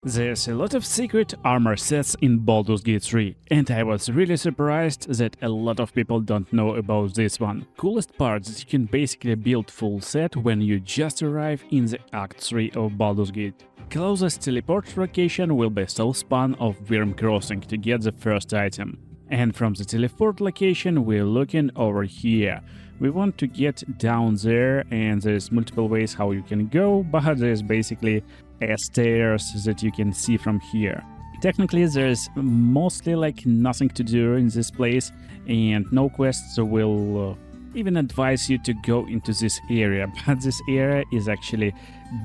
There's a lot of secret armor sets in Baldur's Gate 3, and I was really surprised that a lot of people don't know about this one. Coolest part is you can basically build full set when you just arrive in the Act 3 of Baldur's Gate. Closest teleport location will be Soulspan of Wyrm Crossing to get the first item. And from the teleport location we're looking over here. We want to get down there, and there's multiple ways how you can go, but there's basically stairs that you can see from here. Technically there's mostly like nothing to do in this place, and no quests will even advise you to go into this area, but this area is actually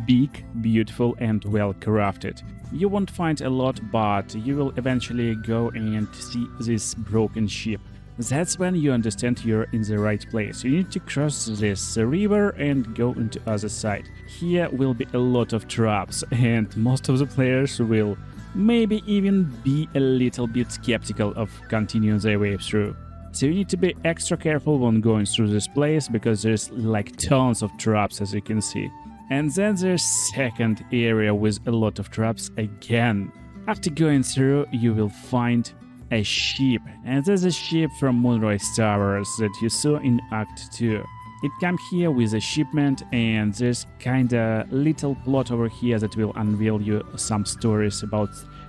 big, beautiful and well crafted. You won't find a lot, but you will eventually go and see this broken ship. That's when you understand you're in the right place. You need to cross this river and go into other side. Here will be a lot of traps, and most of the players will maybe even be a little bit skeptical of continuing their way through. So you need to be extra careful when going through this place, because there's like tons of traps, as you can see. And then there's second area with a lot of traps again. After going through, you will find a ship, and there's a ship from Moonrise Towers that you saw in Act 2. It came here with a shipment, and there's kinda little plot over here that will unveil you some stories about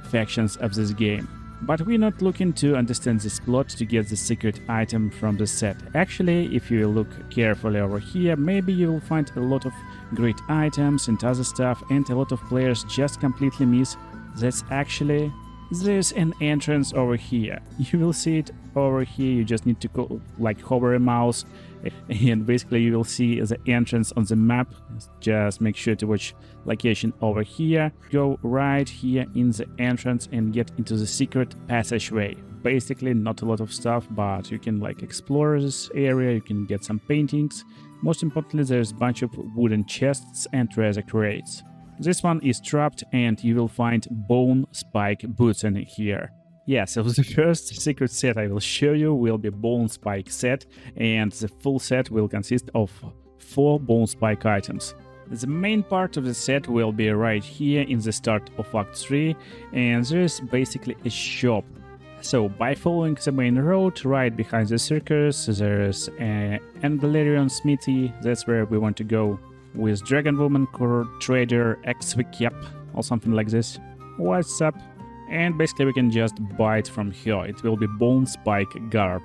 factions of this game. But we're not looking to understand this plot to get the secret item from the set. Actually, if you look carefully over here, maybe you will find a lot of great items and other stuff, and a lot of players just completely miss that's actually there's an entrance over here. You will see it over here. You just need to go, like, hover a mouse, and basically you will see the entrance on the map. Just make sure to watch location over here. Go right here in the entrance and get into the secret passageway. Basically not a lot of stuff, but you can like explore this area. You can get some paintings. Most importantly, there's a bunch of wooden chests and treasure crates. This one is trapped, and you will find bone spike boots in here. Yeah, so the first secret set I will show you will be bone spike set, and the full set will consist of 4 bone spike items. The main part of the set will be right here in the start of Act 3, and there's basically a shop. So by following the main road right behind the circus, there's an Anglarian smithy. That's where we want to go, with Dragon Woman Trader Exwicap or something like this. What's up? And basically we can just buy it from here. It will be Bone Spike Garb.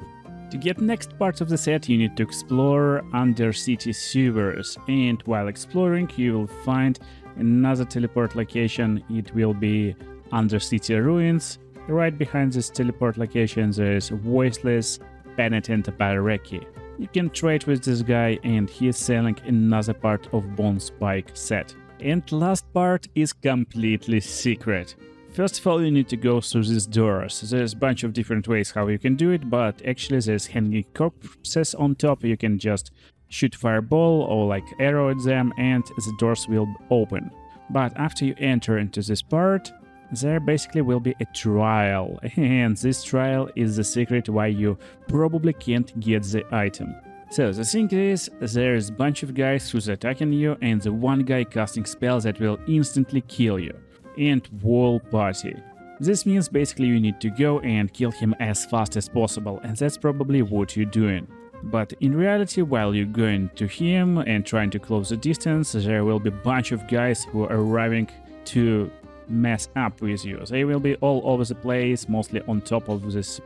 To get next part of the set, you need to explore Undercity sewers, and while exploring you will find another teleport location. It will be Undercity ruins. Right behind this teleport location there is Voiceless Penitent Barreki. You can trade with this guy, and he is selling another part of Bone Spike set. And last part is completely secret. First of all, you need to go through these doors. There's a bunch of different ways how you can do it, but actually there's hanging corpses on top. You can just shoot fireball or like arrow at them, and the doors will open. But after you enter into this part, there basically will be a trial, and this trial is the secret why you probably can't get the item. So the thing is, there's a bunch of guys who's attacking you, and the one guy casting spells that will instantly kill you. And whole party. This means basically you need to go and kill him as fast as possible, and that's probably what you're doing. But in reality, while you're going to him and trying to close the distance, there will be a bunch of guys who are arriving to mess up with you. They will be all over the place, mostly on top of this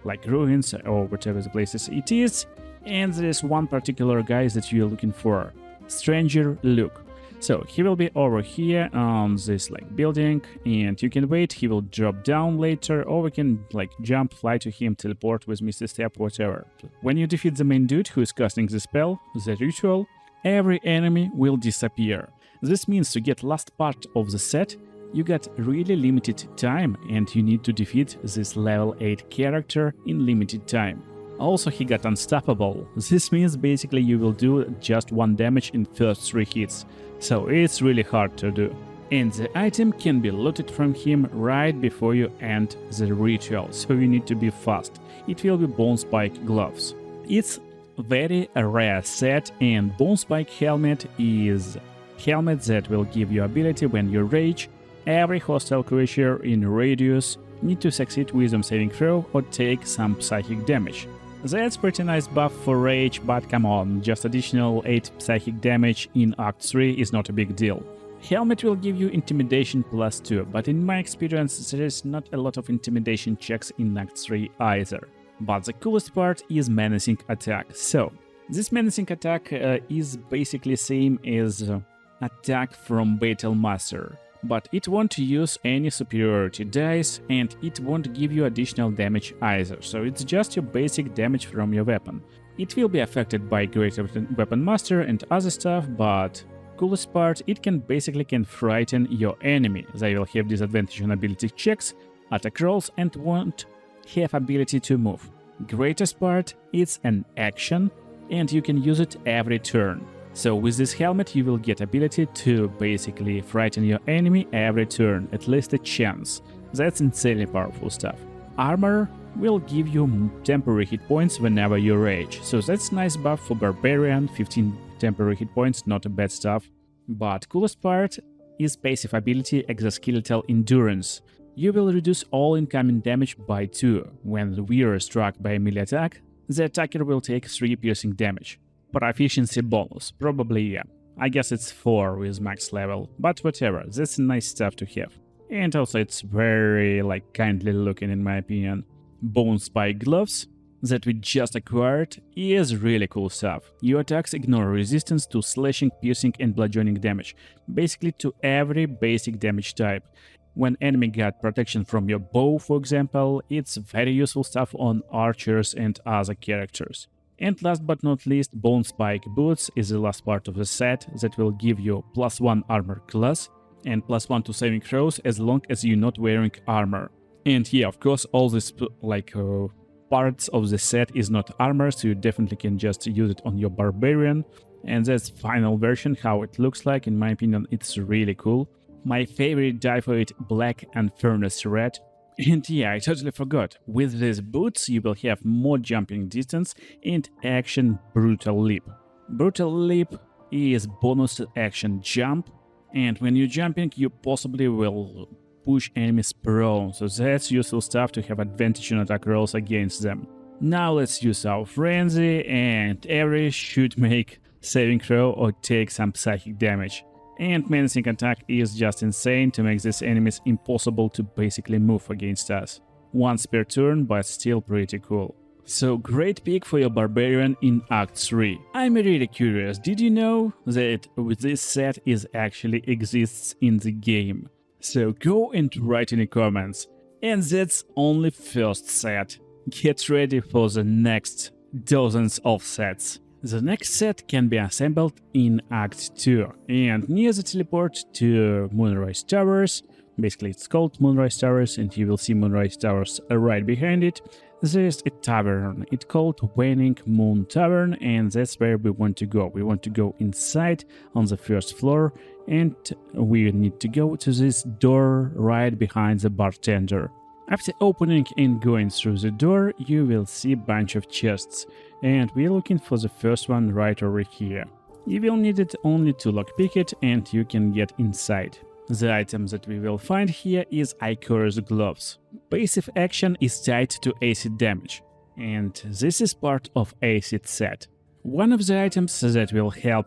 like ruins or whatever the places it is. And there's one particular guy that you're looking for, Stranger Luke. So he will be over here on this like building, and you can wait, he will drop down later, or we can like jump, fly to him, teleport with Mr. Step, whatever. When you defeat the main dude who is casting the spell, the ritual, every enemy will disappear. This means to get last part of the set, you got really limited time, and you need to defeat this level 8 character in limited time. Also, he got unstoppable. This means basically you will do just 1 damage in first 3 hits, so it's really hard to do. And the item can be looted from him right before you end the ritual, so you need to be fast. It will be Bone Spike gloves. It's very rare set, and Bone Spike helmet is helmet that will give you ability when you rage Every hostile creature in radius need to succeed wisdom saving throw or take some psychic damage. That's pretty nice buff for rage, but come on, just additional 8 psychic damage in Act 3 is not a big deal. Helmet will give you intimidation +2, but in my experience there is not a lot of intimidation checks in Act 3 either. But the coolest part is menacing attack. So, this menacing attack is basically same as attack from Battle Master, but it won't use any superiority dice and it won't give you additional damage either, so it's just your basic damage from your weapon. It will be affected by Great Weapon Master and other stuff, but coolest part, it can frighten your enemy. They will have disadvantage on ability checks, attack rolls, and won't have ability to move. Greatest part, it's an action and you can use it every turn. So with this helmet you will get ability to basically frighten your enemy every turn, at least a chance. That's insanely powerful stuff. Armor will give you temporary hit points whenever you rage, so that's nice buff for Barbarian, 15 temporary hit points, not a bad stuff. But coolest part is passive ability Exoskeletal Endurance. You will reduce all incoming damage by 2. When we are struck by a melee attack, the attacker will take 3 piercing damage. Proficiency bonus, probably yeah. I guess it's 4 with max level, but whatever, that's nice stuff to have. And also it's very kindly looking in my opinion. Bone Spike Gloves that we just acquired is really cool stuff. Your attacks ignore resistance to slashing, piercing and bludgeoning damage, basically to every basic damage type. When enemy got protection from your bow, for example, it's very useful stuff on archers and other characters. And last but not least, Bone Spike Boots is the last part of the set that will give you +1 armor class and +1 to saving throws as long as you're not wearing armor. And yeah, of course, all these parts of the set is not armor, so you definitely can just use it on your Barbarian. And that's final version, how it looks like. In my opinion, it's really cool. My favorite dye for it, Black INFERNAL Red. And yeah, I totally forgot, with these boots you will have more jumping distance and action Brutal Leap. Brutal Leap is bonus action jump, and when you're jumping you possibly will push enemies prone, so that's useful stuff to have advantage on attack rolls against them. Now let's use our Frenzy, and every should make saving throw or take some psychic damage. And menacing attack is just insane to make these enemies impossible to basically move against us. Once per turn, but still pretty cool. So great pick for your Barbarian in Act 3. I'm really curious, did you know that this set actually exists in the game? So go and write in the comments. And that's only first set. Get ready for the next dozens of sets. The next set can be assembled in Act 2, and near the teleport to Moonrise Towers, basically it's called Moonrise Towers and you will see Moonrise Towers right behind it, there's a tavern. It's called Waning Moon Tavern and that's where we want to go. We want to go inside on the first floor and we need to go to this door right behind the bartender. After opening and going through the door, you will see a bunch of chests, and we're looking for the first one right over here. You will need it only to lockpick it and you can get inside. The item that we will find here is Icarus Gloves. Passive action is tied to acid damage, and this is part of acid set. One of the items that will help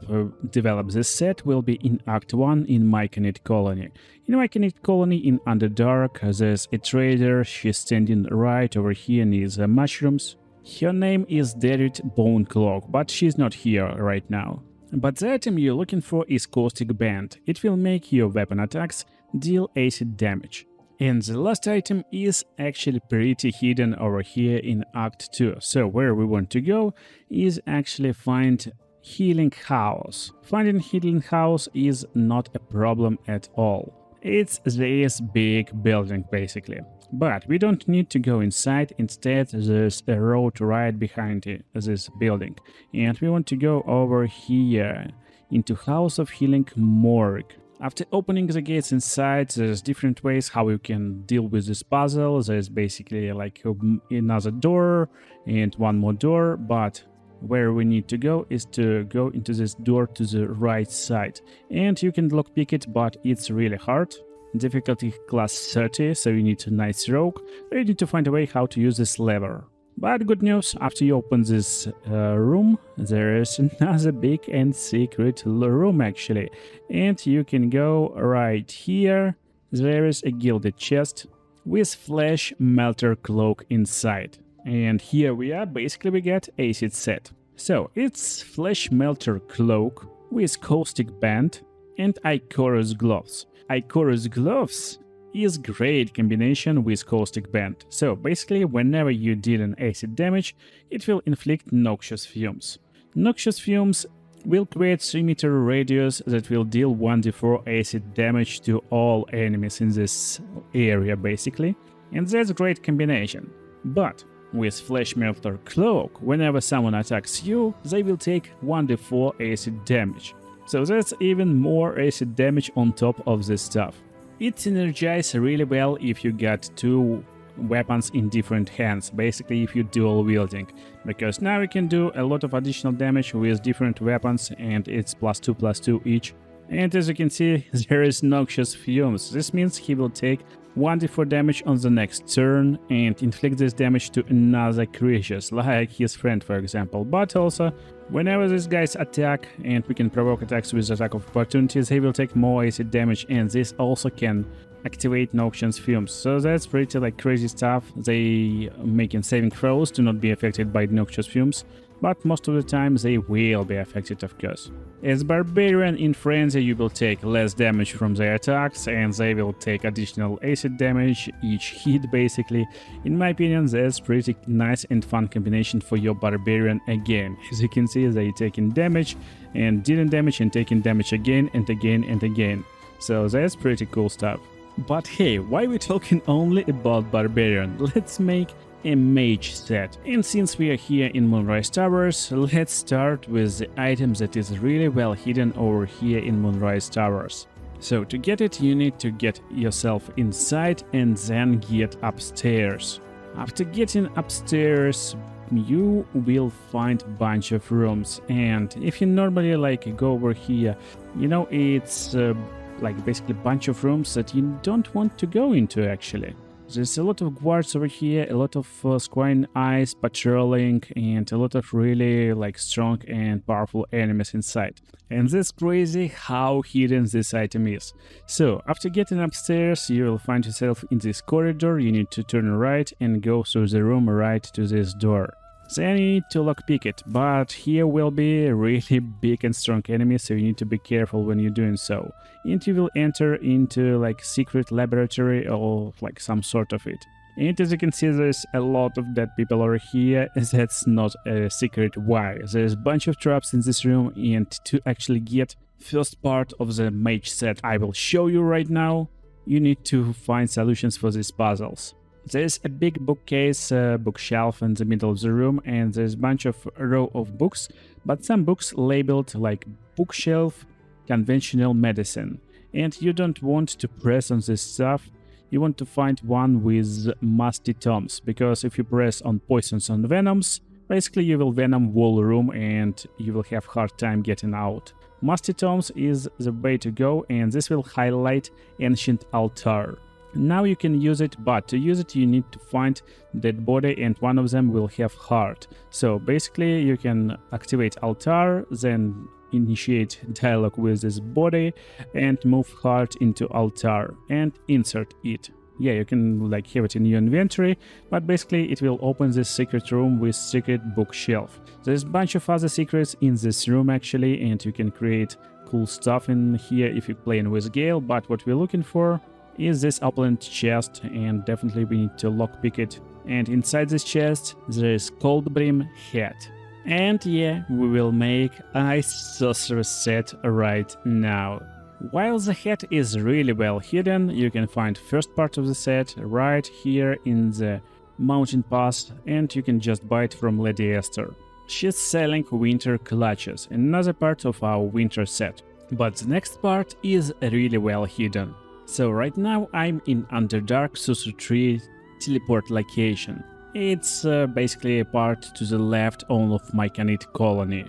develop this set will be in Act 1 in Myconid Colony. In Myconid Colony in Underdark, there's a trader, she's standing right over here near the mushrooms. Her name is Derrit Boneclaw, but she's not here right now. But the item you're looking for is Caustic Band. It will make your weapon attacks deal acid damage. And the last item is actually pretty hidden over here in Act 2. So where we want to go is actually find Healing House. Finding Healing House is not a problem at all. It's this big building basically. But we don't need to go inside, instead there's a road right behind this building. And we want to go over here into House of Healing Morgue. After opening the gates inside, there's different ways how you can deal with this puzzle. There's basically like another door and one more door, but where we need to go is to go into this door to the right side. And you can lockpick it, but it's really hard. difficulty class 30, so you need a nice rogue, or you need to find a way how to use this lever. But good news, after you open this room, there is another big and secret room actually. And you can go right here. There is a gilded chest with flesh melter cloak inside. And here we are, basically we get acid set. So it's flesh melter cloak with caustic band and Ichorus gloves. Ichorus gloves is great combination with caustic band. So basically whenever you deal an acid damage, it will inflict noxious fumes. Noxious fumes will create 3-meter radius that will deal 1d4 acid damage to all enemies in this area basically. And that's a great combination. But with Flesh Melter Cloak, whenever someone attacks you, they will take 1d4 acid damage. So that's even more acid damage on top of this stuff. It synergizes really well if you got 2 weapons in different hands, basically if you dual wielding, because now you can do a lot of additional damage with different weapons and it's +2/+2 each. And as you can see, there is noxious fumes. This means he will take 1d4 damage on the next turn and inflict this damage to another creatures, like his friend for example. But also, whenever these guys attack and we can provoke attacks with attack of opportunities, they will take more acid damage, and this also can activate noxious fumes. So that's pretty like crazy stuff. They making saving throws to not be affected by noxious fumes, but most of the time they will be affected of course. As Barbarian in Frenzy you will take less damage from their attacks and they will take additional acid damage each hit basically. In my opinion that's pretty nice and fun combination for your Barbarian again. As you can see they taking damage and dealing damage and taking damage again and again and again. So that's pretty cool stuff. But hey, why are we talking only about Barbarian? Let's make a mage set. And since we are here in Moonrise Towers, let's start with the item that is really well hidden over here in Moonrise Towers. So to get it you need to get yourself inside and then get upstairs. After getting upstairs you will find a bunch of rooms, and if you normally like go over here, you know it's like basically a bunch of rooms that you don't want to go into actually. There's a lot of guards over here, a lot of squine eyes patrolling, and a lot of really like strong and powerful enemies inside. And that's crazy how hidden this item is. So after getting upstairs you will find yourself in this corridor. You need to turn right and go through the room right to this door. Then you need to lockpick it, but here will be a really big and strong enemy, so you need to be careful when you're doing so. And you will enter into like secret laboratory or like some sort of it. And as you can see there's a lot of dead people over here. That's not a secret why. There's a bunch of traps in this room, and to actually get first part of the mage set I will show you right now, you need to find solutions for these puzzles. There's a big bookcase, bookshelf in the middle of the room, and there's a bunch of row of books, but some books labeled like bookshelf, conventional medicine. And you don't want to press on this stuff, you want to find one with musty tomes, because if you press on poisons and venoms, basically you will venom whole room and you will have hard time getting out. Musty tomes is the way to go, and this will highlight ancient altar. Now you can use it, but to use it you need to find dead body, and one of them will have heart. So basically you can activate altar, then initiate dialogue with this body and move heart into altar and insert it. Yeah, you can like have it in your inventory, but basically it will open this secret room with secret bookshelf. There's a bunch of other secrets in this room actually, and you can create cool stuff in here if you're playing with Gale, but what we're looking for is this opulent chest, and definitely we need to lockpick it. And inside this chest there is cold brim hat. And yeah, we will make a sorcerer set right now. While the hat is really well hidden, you can find first part of the set right here in the mountain pass, and you can just buy it from Lady Esther. She's selling winter clutches, another part of our winter set. But the next part is really well hidden. So right now I'm in Underdark Sorcerer Tree teleport location. It's basically a part to the left of my Khanate colony.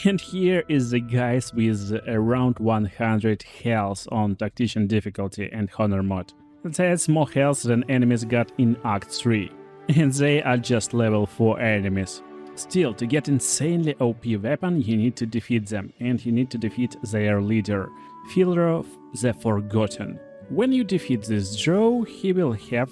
And here is the guys with around 100 health on Tactician difficulty and Honor mod. That's more health than enemies got in Act 3. And they are just level 4 enemies. Still, to get insanely OP weapon, you need to defeat them, and you need to defeat their leader, Filro the Forgotten. When you defeat this drow, he will have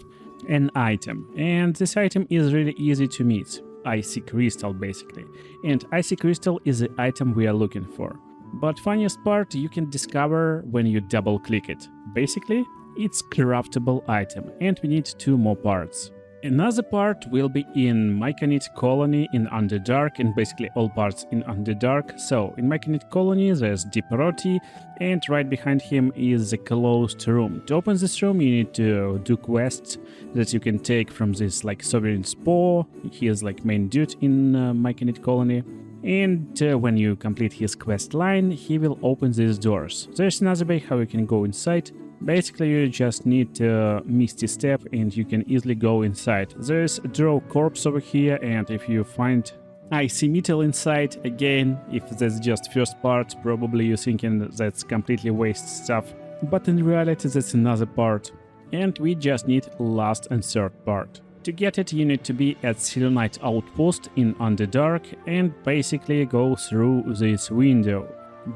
an item, and this item is really easy to meet. Icy Crystal, basically. And Icy Crystal is the item we are looking for. But funniest part you can discover when you double click it. Basically, it's craftable item, and we need 2 more parts. Another part will be in Myconid Colony in Underdark, and basically all parts in Underdark. So, in Myconid Colony there's Deep Roti, and right behind him is the closed room. To open this room you need to do quests that you can take from this like Sovereign Spore. He is like main dude in Myconid Colony. And when you complete his quest line, he will open these doors. There's another way how you can go inside. Basically, you just need Misty Step and you can easily go inside. There's a drow corpse over here, and if you find Icy Metal inside, again, if that's just first part, probably you're thinking that's completely waste stuff. But in reality, that's another part. And we just need last and third part. To get it, you need to be at Selenite Outpost in Underdark and basically go through this window.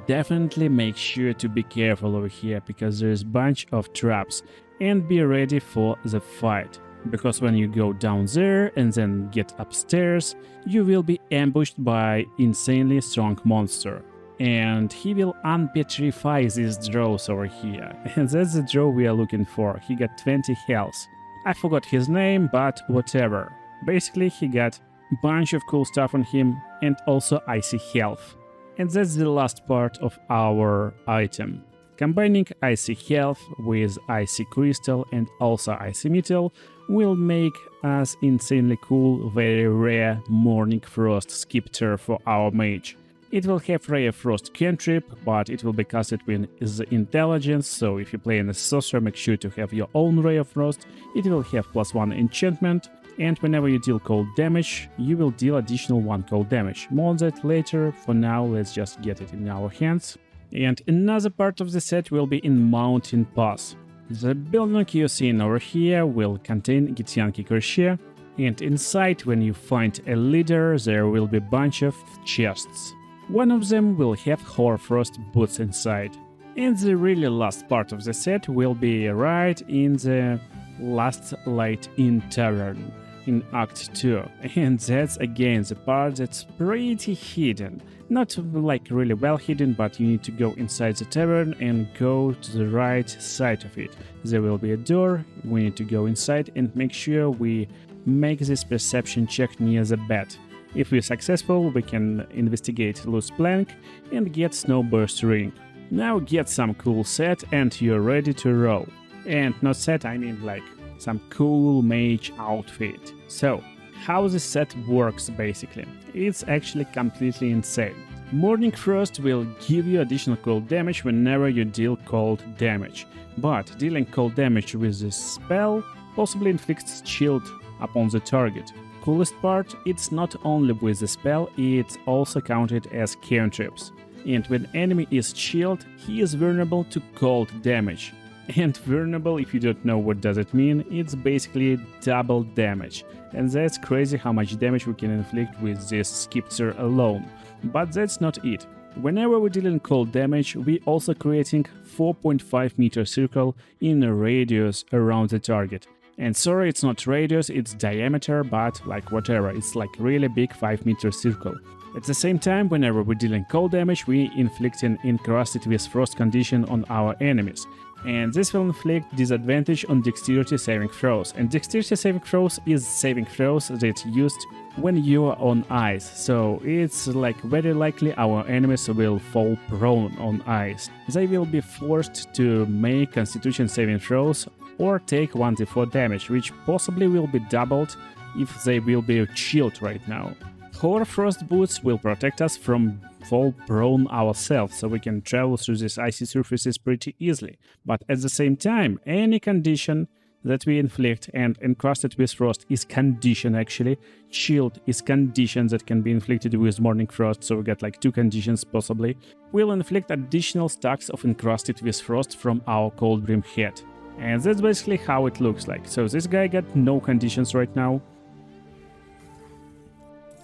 Definitely make sure to be careful over here, because there's a bunch of traps, and be ready for the fight. Because when you go down there and then get upstairs, you will be ambushed by insanely strong monster. And he will unpetrify these drows over here. And that's the drow we are looking for. He got 20 health. I forgot his name, but whatever. Basically, he got a bunch of cool stuff on him and also icy health. And that's the last part of our item. Combining Icy Health with Icy Crystal and also Icy Metal will make us insanely cool, very rare Morning Frost Scepter for our mage. It will have Ray of Frost cantrip, but it will be casted with the intelligence, so if you play in a sorcerer, make sure to have your own Ray of Frost. It will have +1 enchantment, and whenever you deal cold damage, you will deal additional 1 cold damage. More on that later. For now, let's just get it in our hands. And another part of the set will be in Mountain Pass. The building you're seeing over here will contain Githyanki Crochet, and inside, when you find a leader, there will be a bunch of chests. One of them will have Hoarfrost boots inside. And the really last part of the set will be right in the Last Light Inn Tavern in Act 2. And that's again the part that's pretty hidden. Not like really well hidden, but you need to go inside the tavern and go to the right side of it. There will be a door, we need to go inside and make sure we make this perception check near the bed. If we're successful, we can investigate Loose Plank and get Snowburst Ring. Now get some cool set and you're ready to roll. And not set, I mean like some cool mage outfit. So, how this set works basically? It's actually completely insane. Morning Frost will give you additional cold damage whenever you deal cold damage. But dealing cold damage with this spell possibly inflicts shield upon the target. Coolest part, it's not only with the spell, it's also counted as cantrips. And when enemy is chilled, he is vulnerable to cold damage. And vulnerable, if you don't know what does it mean, it's basically double damage. And that's crazy how much damage we can inflict with this Scepter alone. But that's not it. Whenever we're dealing cold damage, we're also creating 4.5 meter circle in a radius around the target. And sorry, it's not radius, it's diameter, but like whatever, it's like really big 5 meter circle. At the same time, whenever we're dealing cold damage, we inflict an encrusted with frost condition on our enemies. And this will inflict disadvantage on dexterity saving throws. And dexterity saving throws is saving throws that used when you are on ice. So it's like very likely our enemies will fall prone on ice. They will be forced to make constitution saving throws or take 1d4 damage, which possibly will be doubled if they will be chilled right now. Hoarfrost boots will protect us from fall prone ourselves, so we can travel through these icy surfaces pretty easily. But at the same time, any condition that we inflict, and encrusted with frost is condition actually. Shield is condition that can be inflicted with morning frost, so we get like 2 conditions possibly. We'll inflict additional stacks of encrusted with frost from our cold brim head. And that's basically how it looks like. So this guy got no conditions right now.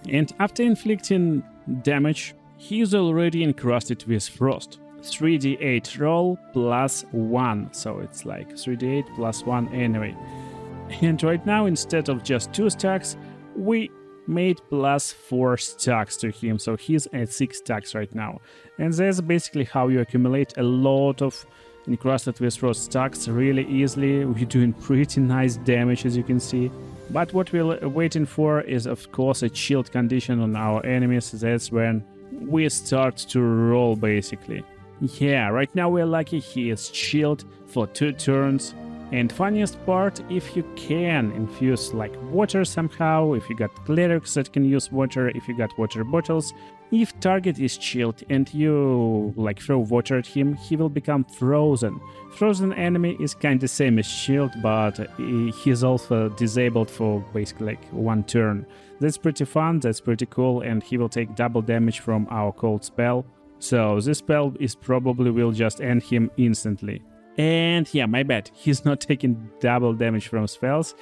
And after inflicting damage, he's already encrusted with frost. 3d8 roll plus 1, so it's like 3d8 plus 1 anyway. And right now, instead of just 2 stacks, we made plus 4 stacks to him, so he's at 6 stacks right now. And that's basically how you accumulate a lot of encrusted with frost stacks really easily. We're doing pretty nice damage, as you can see. But what we're waiting for is, of course, a shield condition on our enemies. That's when we start to roll, basically. Yeah, right now we're lucky he is shield for 2 turns. And funniest part, if you can infuse like water somehow, if you got clerics that can use water, if you got water bottles, if target is chilled and you like throw water at him, he will become frozen. Frozen enemy is kinda same as shield, but he's also disabled for basically like 1 turn. That's pretty fun, that's pretty cool, and he will take double damage from our cold spell. So this spell is probably will just end him instantly. And yeah, my bad, he's not taking double damage from spells,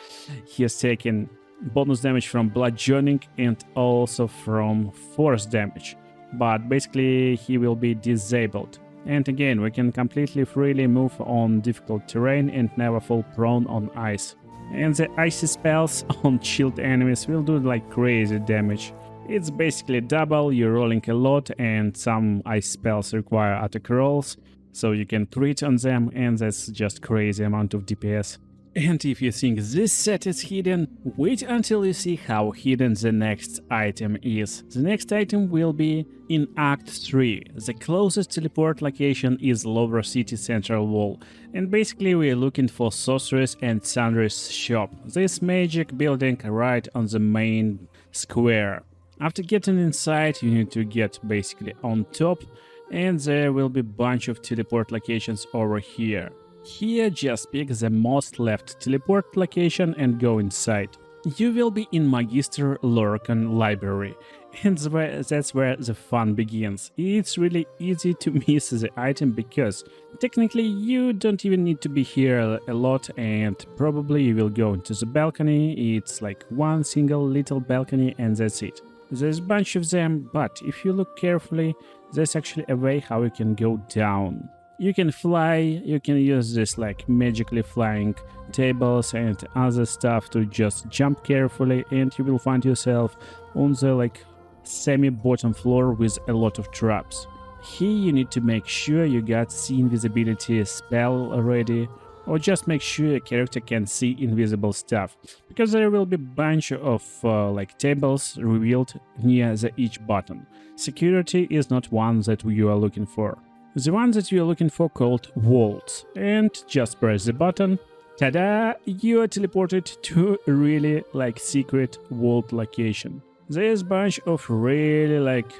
he is taking bonus damage from bludgeoning and also from force damage. But basically he will be disabled. And again, we can completely freely move on difficult terrain and never fall prone on ice. And the icy spells on chilled enemies will do like crazy damage. It's basically double, you're rolling a lot, and some ice spells require attack rolls, so you can crit on them, and that's just crazy amount of DPS. And if you think this set is hidden, wait until you see how hidden the next item is. The next item will be in Act 3. The closest teleport location is Lower City Central Wall, and basically we're looking for Sorceress and Sundry's shop, this magic building right on the main square. After getting inside, you need to get basically on top, and there will be a bunch of teleport locations over here. Here, just pick the most left teleport location and go inside. You will be in Magister Lorcan Library, and that's where the fun begins. It's really easy to miss the item because technically you don't even need to be here a lot, and probably you will go into the balcony. It's like one single little balcony and that's it. There's a bunch of them, but if you look carefully, there's actually a way how you can go down. You can fly, you can use this like magically flying tables and other stuff to just jump carefully, and you will find yourself on the like semi-bottom floor with a lot of traps. Here you need to make sure you got see invisibility spell already, or just make sure your character can see invisible stuff, because there will be a bunch of like tables revealed near each button. Security is not one that you are looking for. The one that you are looking for called vaults, and just press the button, ta-da, you are teleported to a really like secret vault location. There's a bunch of really like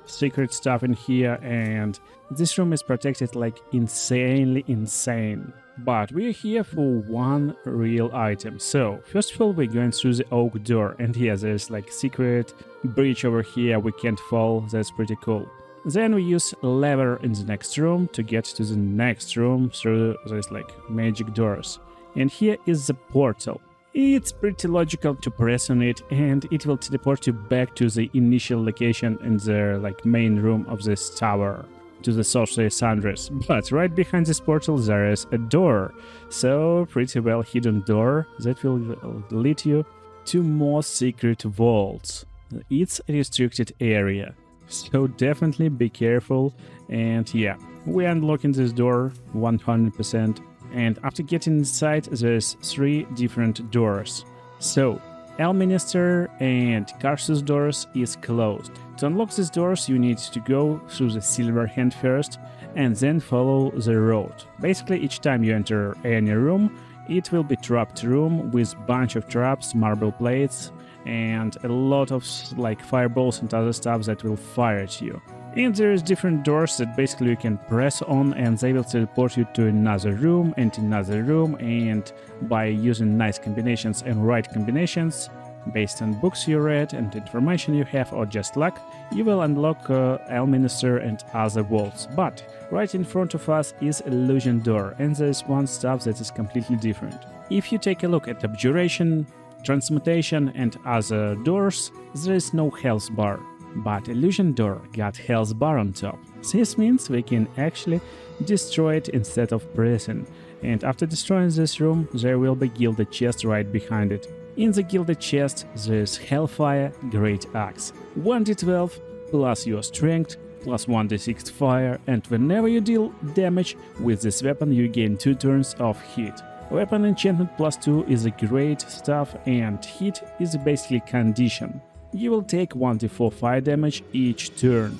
secret stuff in here, and this room is protected like insanely insane. But we're here for one real item. So first of all, we're going through the oak door, and yeah, there's like secret bridge over here, we can't fall, that's pretty cool. Then we use a lever in the next room to get to the next room through these like magic doors. And here is the portal. It's pretty logical to press on it, and it will teleport you back to the initial location in the like main room of this tower, to the Sorcerer Sundry's. But right behind this portal there is a door, so pretty well hidden door that will lead you to more secret vaults. It's a restricted area, so definitely be careful. And yeah, we unlocking this door 100%, and after getting inside there's 3 different doors. So Elminster and Karsus doors is closed. To unlock these doors you need to go through the silver hand first and then follow the road. Basically each time you enter any room, it will be trapped room with bunch of traps, marble plates, and a lot of like fireballs and other stuff that will fire at you. And there's different doors that basically you can press on and they will teleport you to another room, and by using nice combinations and right combinations, based on books you read and information you have or just luck, you will unlock Elminster and other worlds. But right in front of us is Illusion Door, and there is one stuff that is completely different. If you take a look at Abjuration, Transmutation and other doors, there is no health bar. But Illusion Door got health bar on top. This means we can actually destroy it instead of pressing. And after destroying this room, there will be Gilded Chest right behind it. In the Gilded Chest, there is Hellfire Great Axe. 1d12 plus your strength plus 1d6 fire, and whenever you deal damage with this weapon, you gain 2 turns of hit. Weapon enchantment plus 2 is a great stuff, and hit is basically condition. You will take 1d4 fire damage each turn,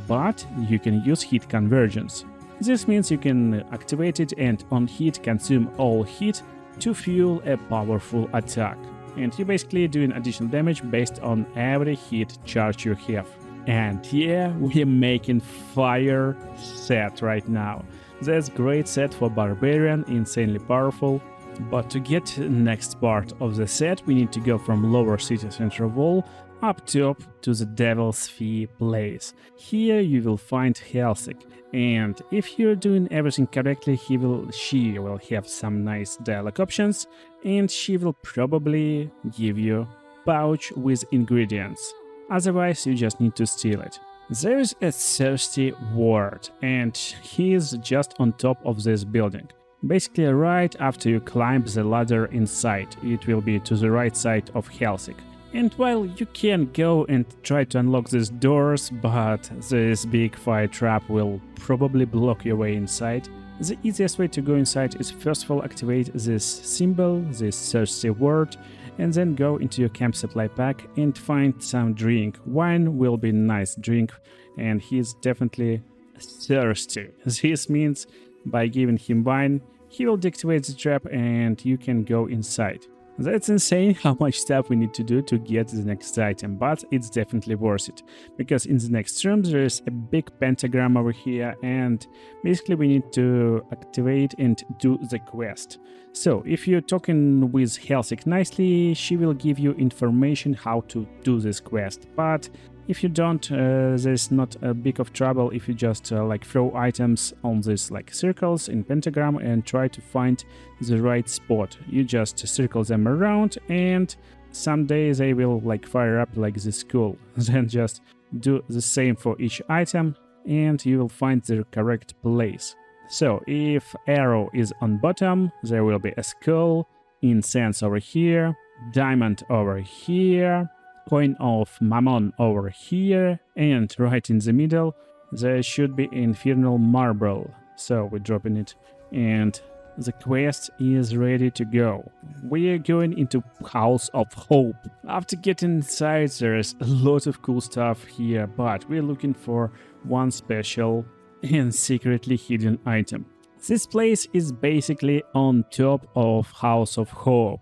but you can use hit convergence. This means you can activate it and on hit consume all hit to fuel a powerful attack. And you're basically doing additional damage based on every hit charge you have. And yeah, we're making fire set right now. That's great set for Barbarian, insanely powerful. But to get next part of the set, we need to go from lower city center wall up top to the Devil's Fee place. Here you will find Helsik, and if you're doing everything correctly, she will have some nice dialogue options, and she will probably give you pouch with ingredients. Otherwise, you just need to steal it. There is a thirsty ward, and he is just on top of this building. Basically, right after you climb the ladder inside, it will be to the right side of Helsik. And while you can go and try to unlock these doors, but this big fire trap will probably block your way inside, the easiest way to go inside is first of all activate this symbol, this thirsty word, and then go into your camp supply pack and find some drink. Wine will be a nice drink, and he's definitely thirsty. This means by giving him wine, he will deactivate the trap and you can go inside. That's insane how much stuff we need to do to get the next item, but it's definitely worth it, because in the next room there is a big pentagram over here, and basically we need to activate and do the quest. So if you're talking with Helsik nicely, she will give you information how to do this quest, but if you don't, there's not a big of trouble if you just like throw items on these like circles in pentagram and try to find the right spot. You just circle them around and someday they will like fire up like this cool. Then just do the same for each item and you will find the correct place. So if arrow is on bottom, there will be a skull, incense over here, diamond over here, coin of Mammon over here, and right in the middle there should be infernal marble. So we're dropping it and the quest is ready to go. We are going into House of Hope. After getting inside there's a lot of cool stuff here, but we're looking for one special and secretly hidden item. This place is basically on top of House of Hope,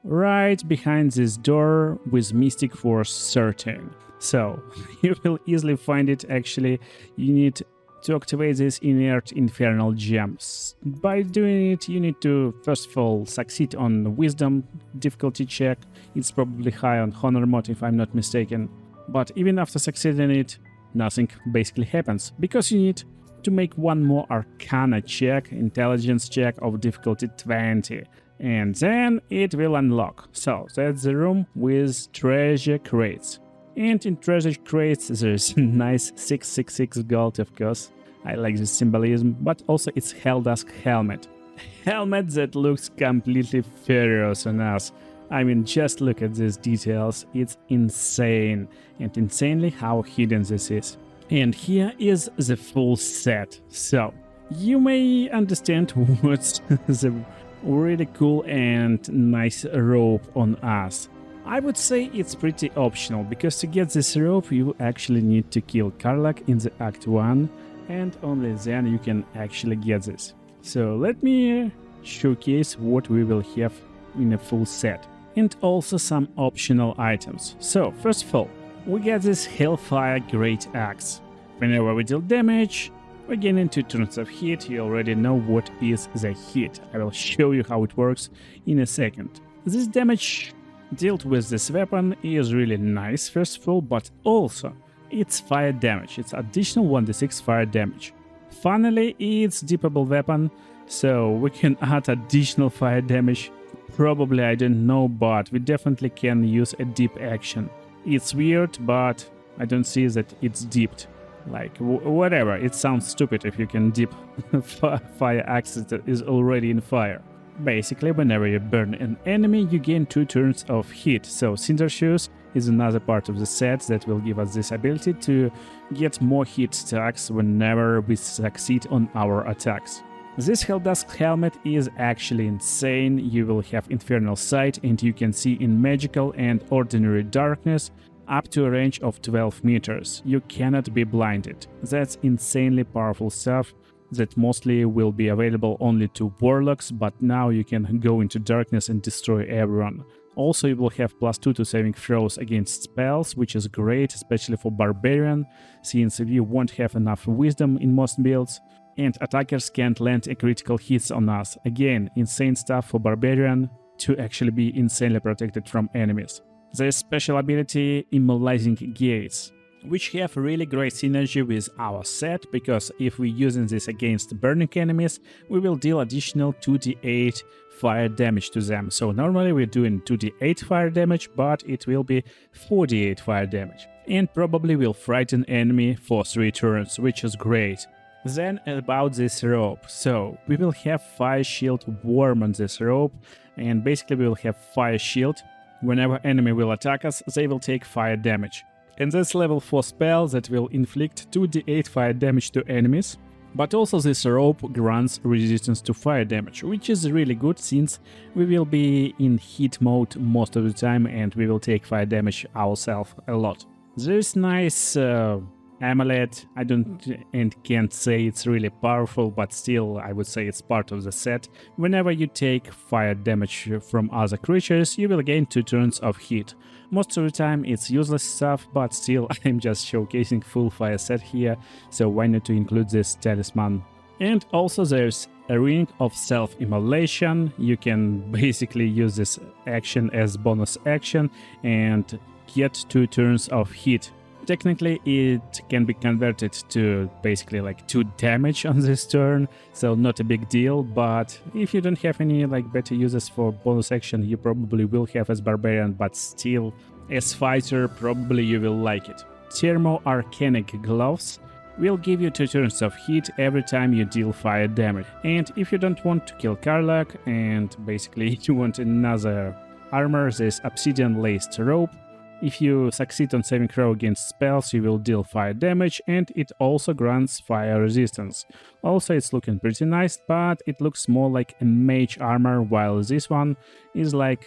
right behind this door with Mystic Force certain. So you will easily find it. Actually, you need to activate these inert infernal gems. By doing it, you need to first of all succeed on the wisdom difficulty check. It's probably high on honor mode if I'm not mistaken. But even after succeeding it, nothing basically happens, because you need to make one more arcana check, intelligence check of difficulty 20. And then it will unlock. So that's the room with treasure crates. And in treasure crates there's nice 666 gold, of course. I like this symbolism, but also it's Helldusk helmet. Helmet that looks completely furious on us. I mean, just look at these details, it's insane. And insanely how hidden this is. And here is the full set. So you may understand what's the really cool and nice rope on us. I would say it's pretty optional, because to get this rope you actually need to kill Karlach in the Act 1, and only then you can actually get this. So let me showcase what we will have in a full set, and also some optional items. So first of all, we get this Hellfire Great Axe. Whenever we deal damage, we gain in 2 turns of hit. You already know what is the hit. I will show you how it works in a second. This damage dealt with this weapon is really nice, first of all, but also it's fire damage. It's additional 1d6 fire damage. Finally, it's deepable weapon, so we can add additional fire damage. Probably, I don't know, but we definitely can use a deep action. It's weird, but I don't see that it's deeped. Like, whatever, it sounds stupid if you can dip fire axe that is already in fire. Basically, whenever you burn an enemy, you gain 2 turns of hit, so Cinder Shoes is another part of the set that will give us this ability to get more hit stacks whenever we succeed on our attacks. This Helldusk helmet is actually insane. You will have infernal sight and you can see in magical and ordinary darkness up to a range of 12 meters. You cannot be blinded. That's insanely powerful stuff that mostly will be available only to Warlocks, but now you can go into darkness and destroy everyone. Also, you will have +2 to saving throws against spells, which is great, especially for Barbarian, since we won't have enough wisdom in most builds, and attackers can't land a critical hits on us. Again, insane stuff for Barbarian to actually be insanely protected from enemies. There's special ability Immolizing Gates, which have really great synergy with our set, because if we're using this against burning enemies, we will deal additional 2d8 fire damage to them. So normally we're doing 2d8 fire damage, but it will be 4d8 fire damage. And probably will frighten enemy for 3 turns, which is great. Then about this rope. So we will have fire shield worm on this rope, and basically we will have fire shield. Whenever enemy will attack us, they will take fire damage. And this level 4 spell that will inflict 2d8 fire damage to enemies. But also this rope grants resistance to fire damage, which is really good since we will be in hit mode most of the time and we will take fire damage ourselves a lot. There is nice amulet. I don't and can't say it's really powerful, but still I would say it's part of the set. Whenever you take fire damage from other creatures, you will gain 2 turns of hit. Most of the time it's useless stuff, but still I'm just showcasing full fire set here, so why not to include this talisman. And also there's a ring of self-immolation. You can basically use this action as bonus action and get 2 turns of hit. Technically it can be converted to basically like 2 damage on this turn, so not a big deal, but if you don't have any like better uses for bonus action, you probably will have as Barbarian, but still as fighter probably you will like it. Thermo Arcanic Gloves will give you 2 turns of hit every time you deal fire damage. And if you don't want to kill Karlach and basically you want another armor, this Obsidian Laced Rope. If you succeed on saving throw against spells, you will deal fire damage, and it also grants fire resistance. Also, it's looking pretty nice, but it looks more like a mage armor, while this one is like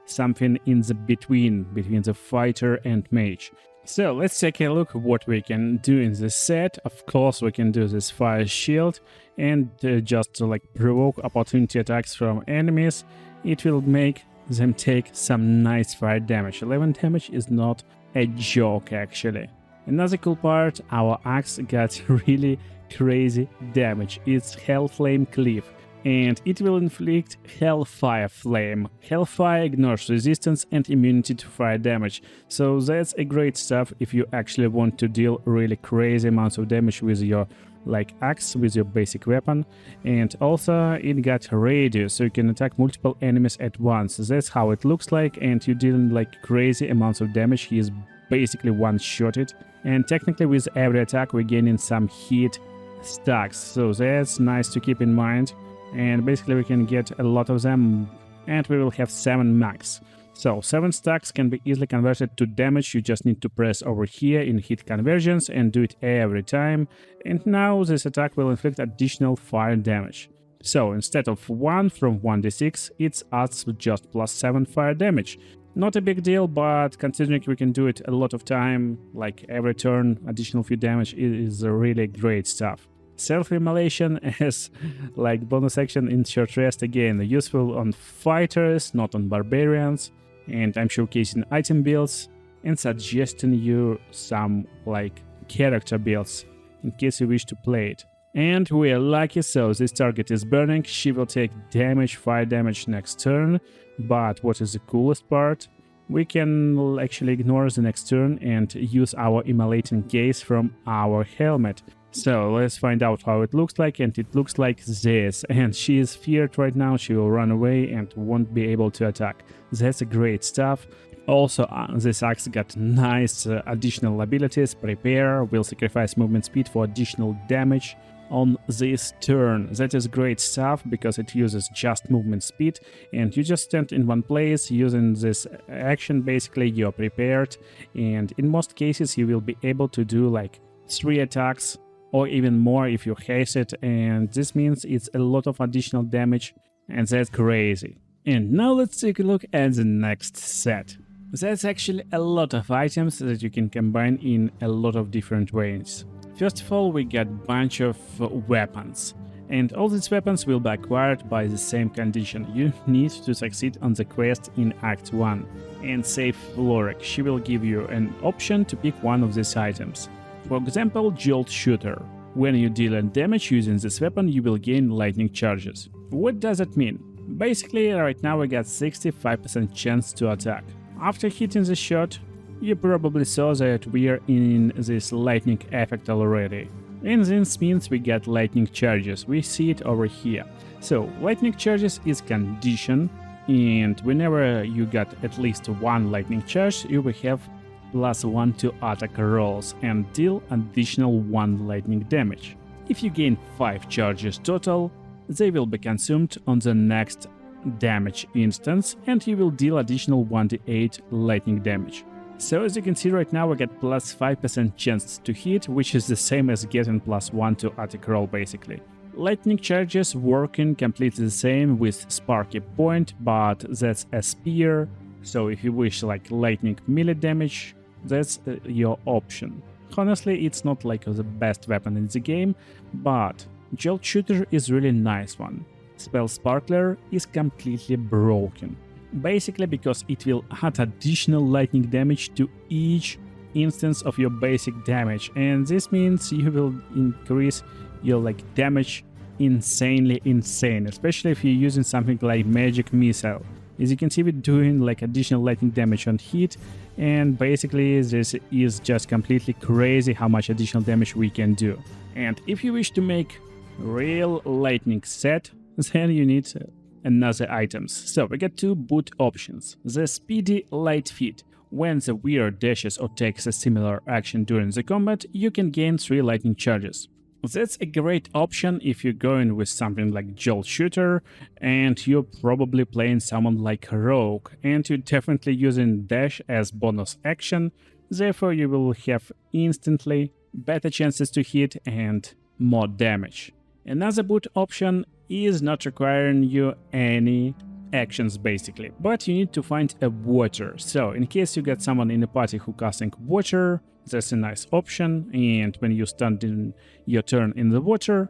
something in the between the fighter and mage. So let's take a look at what we can do in this set. Of course, we can do this fire shield and just to like provoke opportunity attacks from enemies. It will make them take some nice fire damage. 11 damage is not a joke actually. Another cool part, our axe got really crazy damage. It's Hellflame Cleave and it will inflict Hellfire Flame. Hellfire ignores resistance and immunity to fire damage, so that's a great stuff if you actually want to deal really crazy amounts of damage with your like axe, with your basic weapon. And also it got radius, so you can attack multiple enemies at once. That's how it looks like, and you're dealing like crazy amounts of damage. He is basically one-shotted, and technically with every attack we're gaining some hit stacks, so that's nice to keep in mind. And basically we can get a lot of them, and we will have 7 max. So 7 stacks can be easily converted to damage. You just need to press over here in hit conversions and do it every time. And now this attack will inflict additional fire damage. So instead of 1 from 1d6, it adds just +7 fire damage. Not a big deal, but considering we can do it a lot of time, like every turn, additional few damage is really great stuff. Self-immolation as like bonus action in short rest, again useful on fighters, not on barbarians. And I'm showcasing item builds and suggesting you some like character builds. in case you wish to play it. And we are lucky, so this target is burning, she will take damage, fire damage next turn. But what is the coolest part? We can actually ignore the next turn and use our immolating gaze from our helmet. So let's find out how it looks like, and it looks like this. And she is feared right now, she will run away and won't be able to attack. That's a great stuff. Also, this axe got nice additional abilities. Prepare, will sacrifice movement speed for additional damage on this turn. That is great stuff because it uses just movement speed and you just stand in one place using this action. Basically you're prepared, and in most cases you will be able to do like 3 attacks or even more if you haste it, and this means it's a lot of additional damage, and that's crazy. And now let's take a look at the next set. There's actually a lot of items that you can combine in a lot of different ways. First of all, we get a bunch of weapons, and all these weapons will be acquired by the same condition. You need to succeed on the quest in Act 1 and save Warlock. She will give you an option to pick one of these items. For example, Jolt Shooter. When you deal damage using this weapon, you will gain lightning charges. What does it mean? Basically, right now we got 65% chance to attack. After hitting the shot, you probably saw that we are in this lightning effect already. And this means we get lightning charges. We see it over here. So, lightning charges is condition, and whenever you got at least 1 lightning charge, you will have +1 to attack rolls and deal additional 1 lightning damage. If you gain 5 charges total, they will be consumed on the next damage instance, and you will deal additional 1d8 lightning damage. So as you can see right now, we get +5% chance to hit, which is the same as getting +1 to attack roll basically. Lightning charges working completely the same with Sparky Point, but that's a spear, so if you wish like lightning melee damage, that's your option. Honestly, it's not like the best weapon in the game, but Jolt Shooter is really nice one. Spell Sparkler is completely broken. Basically because it will add additional lightning damage to each instance of your basic damage, and this means you will increase your damage insanely insane, especially if you're using something like Magic Missile. As you can see, we're doing additional lightning damage on hit, and basically this is just completely crazy how much additional damage we can do. And if you wish to make real lightning set, then you need another items. So we got 2 boot options. The Speedy Light Feet. When the wearer dashes or takes a similar action during the combat, you can gain 3 lightning charges. That's a great option if you're going with something like Jolt Shooter and you're probably playing someone like Rogue and you're definitely using dash as bonus action, therefore you will have instantly better chances to hit and more damage. Another boot option is not requiring you any actions basically, but you need to find a water. So in case you get someone in the party who casting water, that's a nice option, and when you stand in your turn in the water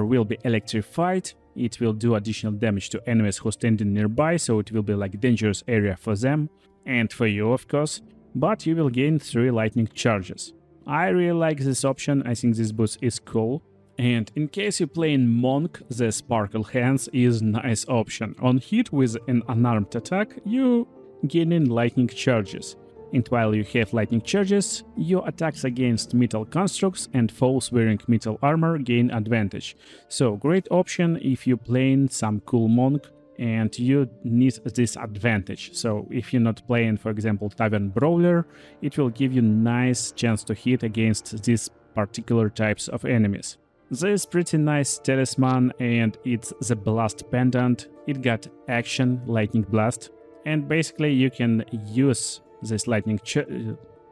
will be electrified. It will do additional damage to enemies who standing nearby, so it will be dangerous area for them and for you of course, but you will gain 3 lightning charges. I really like this option, I think this boost is cool. And in case you're playing Monk, the Sparkle Hands is nice option. On hit with an unarmed attack, you gaining lightning charges. And while you have lightning charges, your attacks against metal constructs and foes wearing metal armor gain advantage. So great option if you're playing some cool Monk and you need this advantage. So if you're not playing, for example, Tavern Brawler, it will give you nice chance to hit against these particular types of enemies. This pretty nice talisman, and it's the Blast Pendant. It got action, Lightning Blast, and basically you can use this lightning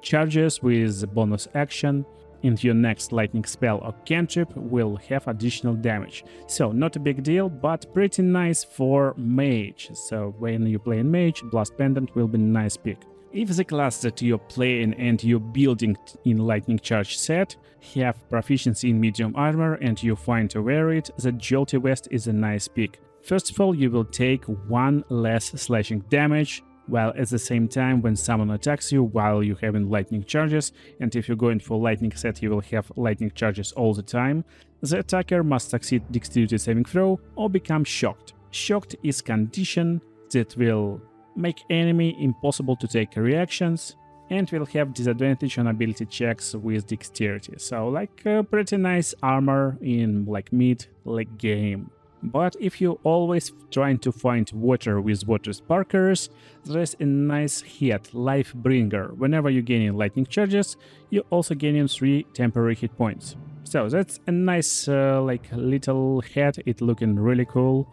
charges with bonus action, and your next lightning spell or cantrip will have additional damage. So not a big deal, but pretty nice for mage. So when you play in mage, Blast Pendant will be a nice pick. If the class that you're playing and you're building in lightning charge set have proficiency in medium armor and you find to wear it, the Jolty Vest is a nice pick. First of all, you will take 1 less slashing damage while at the same time when someone attacks you while you're having lightning charges, and if you're going for lightning set you will have lightning charges all the time, the attacker must succeed dexterity saving throw or become shocked. Shocked is condition that will make enemy impossible to take reactions and will have disadvantage on ability checks with dexterity. So like pretty nice armor in like mid-late game. But if you're always trying to find water with water sparkers, there's a nice hit, Life Bringer. Whenever you're gaining lightning charges, you're also gaining 3 temporary hit points. So that's a nice like little hat, it looking really cool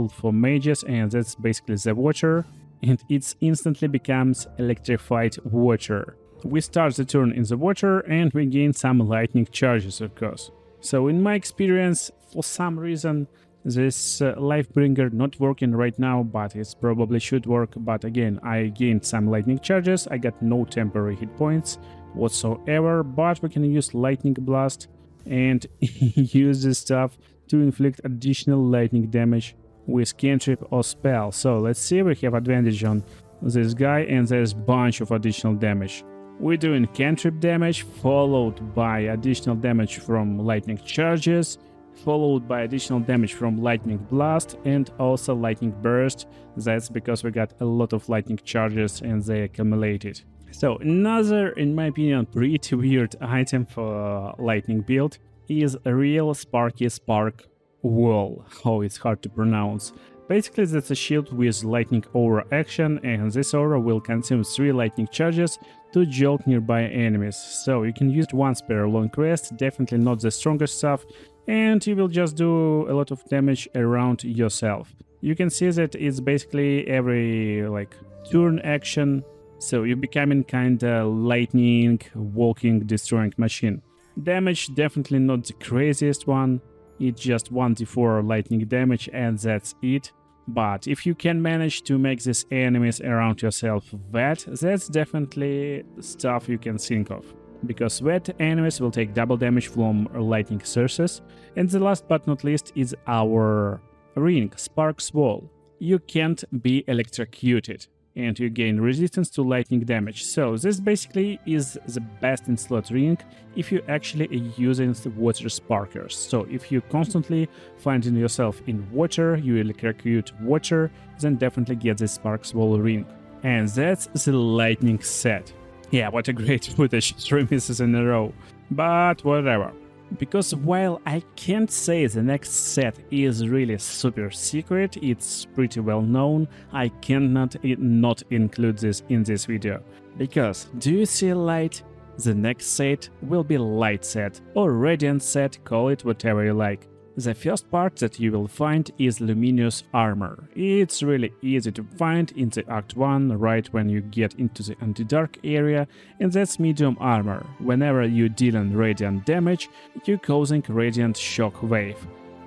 for mages, and that's basically the water, and it instantly becomes electrified water. We start the turn in the water and we gain some lightning charges, of course. So in my experience, for some reason, this Lifebringer not working right now, but it probably should work. But again, I gained some lightning charges, I got no temporary hit points whatsoever, but we can use Lightning Blast and use this stuff to inflict additional lightning damage with cantrip or spell. So let's see, we have advantage on this guy and there's bunch of additional damage. We're doing cantrip damage, followed by additional damage from lightning charges, followed by additional damage from lightning blast and also lightning burst. That's because we got a lot of lightning charges and they accumulated. So another, in my opinion, pretty weird item for lightning build is a real Sparky Spark Wall. Oh, it's hard to pronounce. Basically, that's a shield with lightning aura action, and this aura will consume 3 lightning charges to jolt nearby enemies. So you can use it once per long rest, definitely not the strongest stuff, and you will just do a lot of damage around yourself. You can see that it's basically every like turn action, so you're becoming kinda lightning, walking, destroying machine. Damage definitely not the craziest one, it's just 1d4 lightning damage and that's it. But if you can manage to make these enemies around yourself wet, that's definitely stuff you can think of. Because wet enemies will take double damage from lightning sources. And the last but not least is our ring, Sparks Wall. You can't be electrocuted and you gain resistance to lightning damage. So this basically is the best in slot ring if you actually are using the water sparkers. So if you constantly finding yourself in water, you electrocute water, then definitely get the Sparks Wall ring. And that's the lightning set. Yeah, what a great footage, 3 misses in a row. But whatever. Because while I can't say the next set is really super secret, it's pretty well known, I cannot not include this in this video. Because, do you see light? The next set will be light set, or radiant set, call it whatever you like. The first part that you will find is luminous armor. It's really easy to find in the Act 1 right when you get into the Underdark area, and that's medium armor. Whenever you deal radiant damage, you're causing radiant shockwave.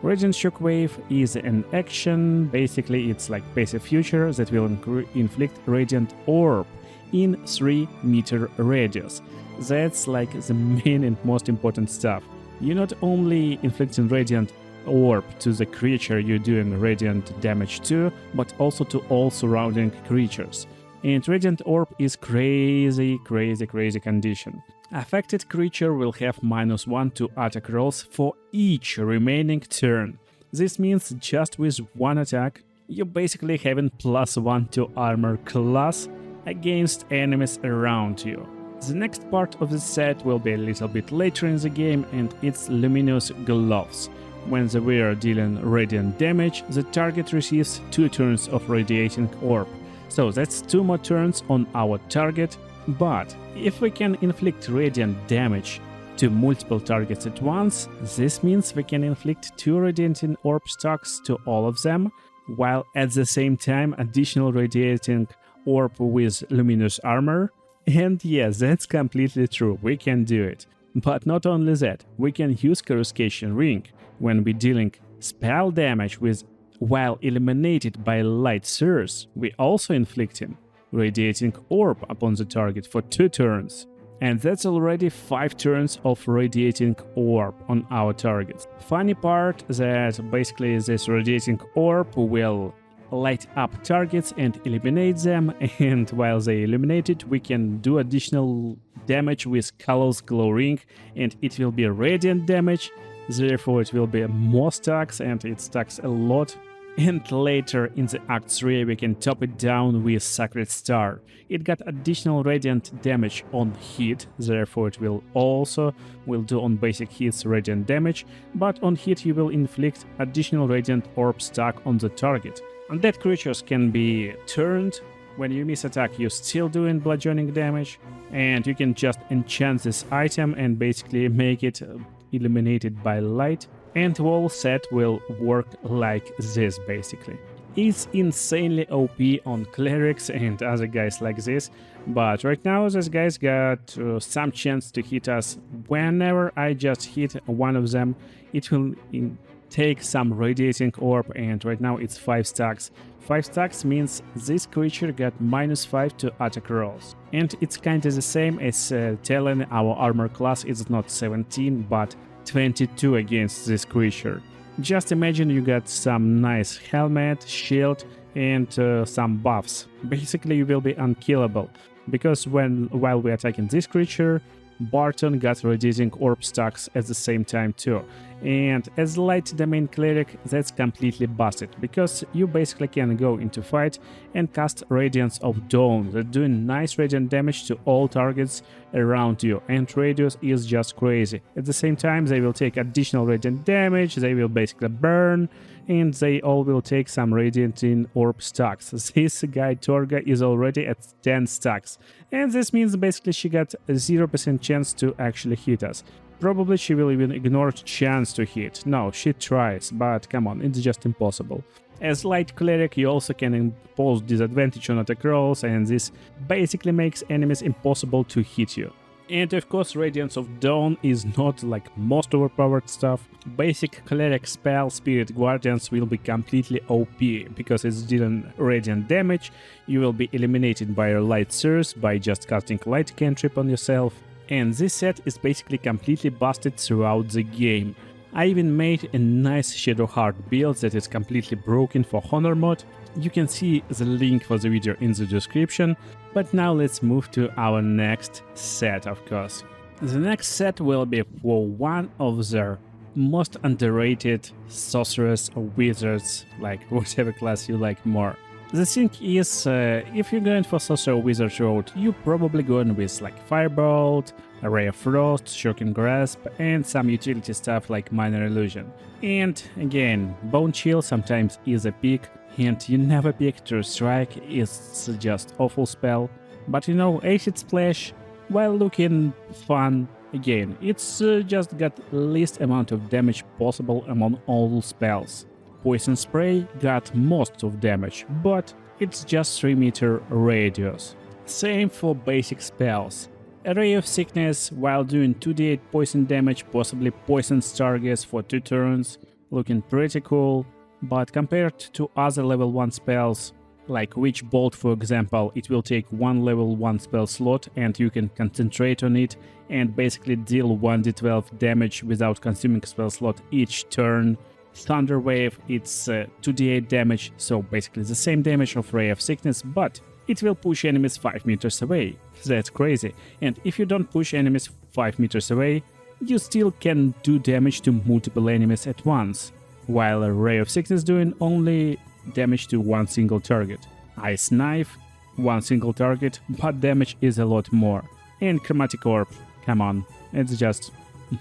Radiant shockwave is an action, basically it's like passive feature that will inflict radiant orb in 3-meter radius. That's like the main and most important stuff. You're not only inflicting radiant orb to the creature you're doing radiant damage to, but also to all surrounding creatures. And radiant orb is crazy condition. Affected creature will have -1 to attack rolls for each remaining turn. This means just with one attack, you're basically having +1 to armor class against enemies around you. The next part of the set will be a little bit later in the game, and it's Luminous Gloves. When the wearer dealing radiant damage, the target receives 2 turns of radiating orb. So that's 2 more turns on our target, but if we can inflict radiant damage to multiple targets at once, this means we can inflict 2 radiating orb stacks to all of them, while at the same time additional radiating orb with luminous armor. And yes, that's completely true, we can do it. But not only that, we can use Coruscation Ring when we're dealing spell damage with while eliminated by light source, we also inflicting radiating orb upon the target for 2 turns. And that's already 5 turns of radiating orb on our targets. Funny part that basically this radiating orb will light up targets and eliminate them, and while they eliminated, we can do additional damage with colors glowing, and it will be radiant damage, therefore it will be more stacks, and it stacks a lot. And later in the Act 3 we can top it down with Sacred Star. It got additional radiant damage on hit, therefore it will do on basic hits radiant damage, but on hit you will inflict additional radiant orb stack on the target. Undead creatures can be turned. When you miss attack, you're still doing bludgeoning damage, and you can just enchant this item and basically make it illuminated by light, and whole set will work like this basically. It's insanely OP on clerics and other guys like this, but right now these guys got some chance to hit us. Whenever I just hit one of them, it will take some radiating orb, and right now it's 5 stacks. 5 stacks means this creature got -5 to attack rolls. And it's kinda the same as telling our armor class is not 17 but 22 against this creature. Just imagine you got some nice helmet, shield, and some buffs. Basically you will be unkillable, because while we're attacking this creature, Barton got radiating orb stacks at the same time too. And as light domain cleric, that's completely busted, because you basically can go into fight and cast Radiance of Dawn. They're doing nice radiant damage to all targets around you, and radius is just crazy. At the same time, they will take additional radiant damage, they will basically burn, and they all will take some radiant in orb stacks. This guy Torga is already at 10 stacks, and this means basically she got a 0% chance to actually hit us. Probably she will even ignore chance to hit. No, she tries, but come on, it's just impossible. As light cleric, you also can impose disadvantage on attack rolls, and this basically makes enemies impossible to hit you. And of course, Radiance of Dawn is not like most overpowered stuff. Basic cleric spell Spirit Guardians will be completely OP, because it's dealing radiant damage. You will be eliminated by your light source by just casting light cantrip on yourself. And this set is basically completely busted throughout the game. I even made a nice Shadowheart build that is completely broken for Honor mod. You can see the link for the video in the description. But now let's move to our next set, of course. The next set will be for one of the most underrated sorcerers or wizards, like whatever class you like more. The thing is, if you're going for Sorcerer Wizard road, you're probably going with like Firebolt, a Ray of Frost, Shocking Grasp, and some utility stuff like Minor Illusion. And again, Bone Chill sometimes is a pick, and you never pick True Strike, it's just awful spell. But you know, Acid Splash, while looking fun, again, it's just got least amount of damage possible among all spells. Poison Spray got most of damage, but it's just 3-meter radius. Same for basic spells. Array of Sickness, while doing 2d8 poison damage, possibly poisons targets for 2 turns, looking pretty cool, but compared to other level 1 spells, like Witch Bolt for example, it will take 1 level 1 spell slot and you can concentrate on it and basically deal 1d12 damage without consuming spell slot each turn. Thunder Wave, it's 2d8 damage, so basically the same damage of Ray of Sickness, but it will push enemies 5 meters away. That's crazy. And if you don't push enemies 5 meters away, you still can do damage to multiple enemies at once, while a Ray of Sickness doing only damage to one single target. Ice Knife, one single target, but damage is a lot more. And Chromatic Orb, come on, it's just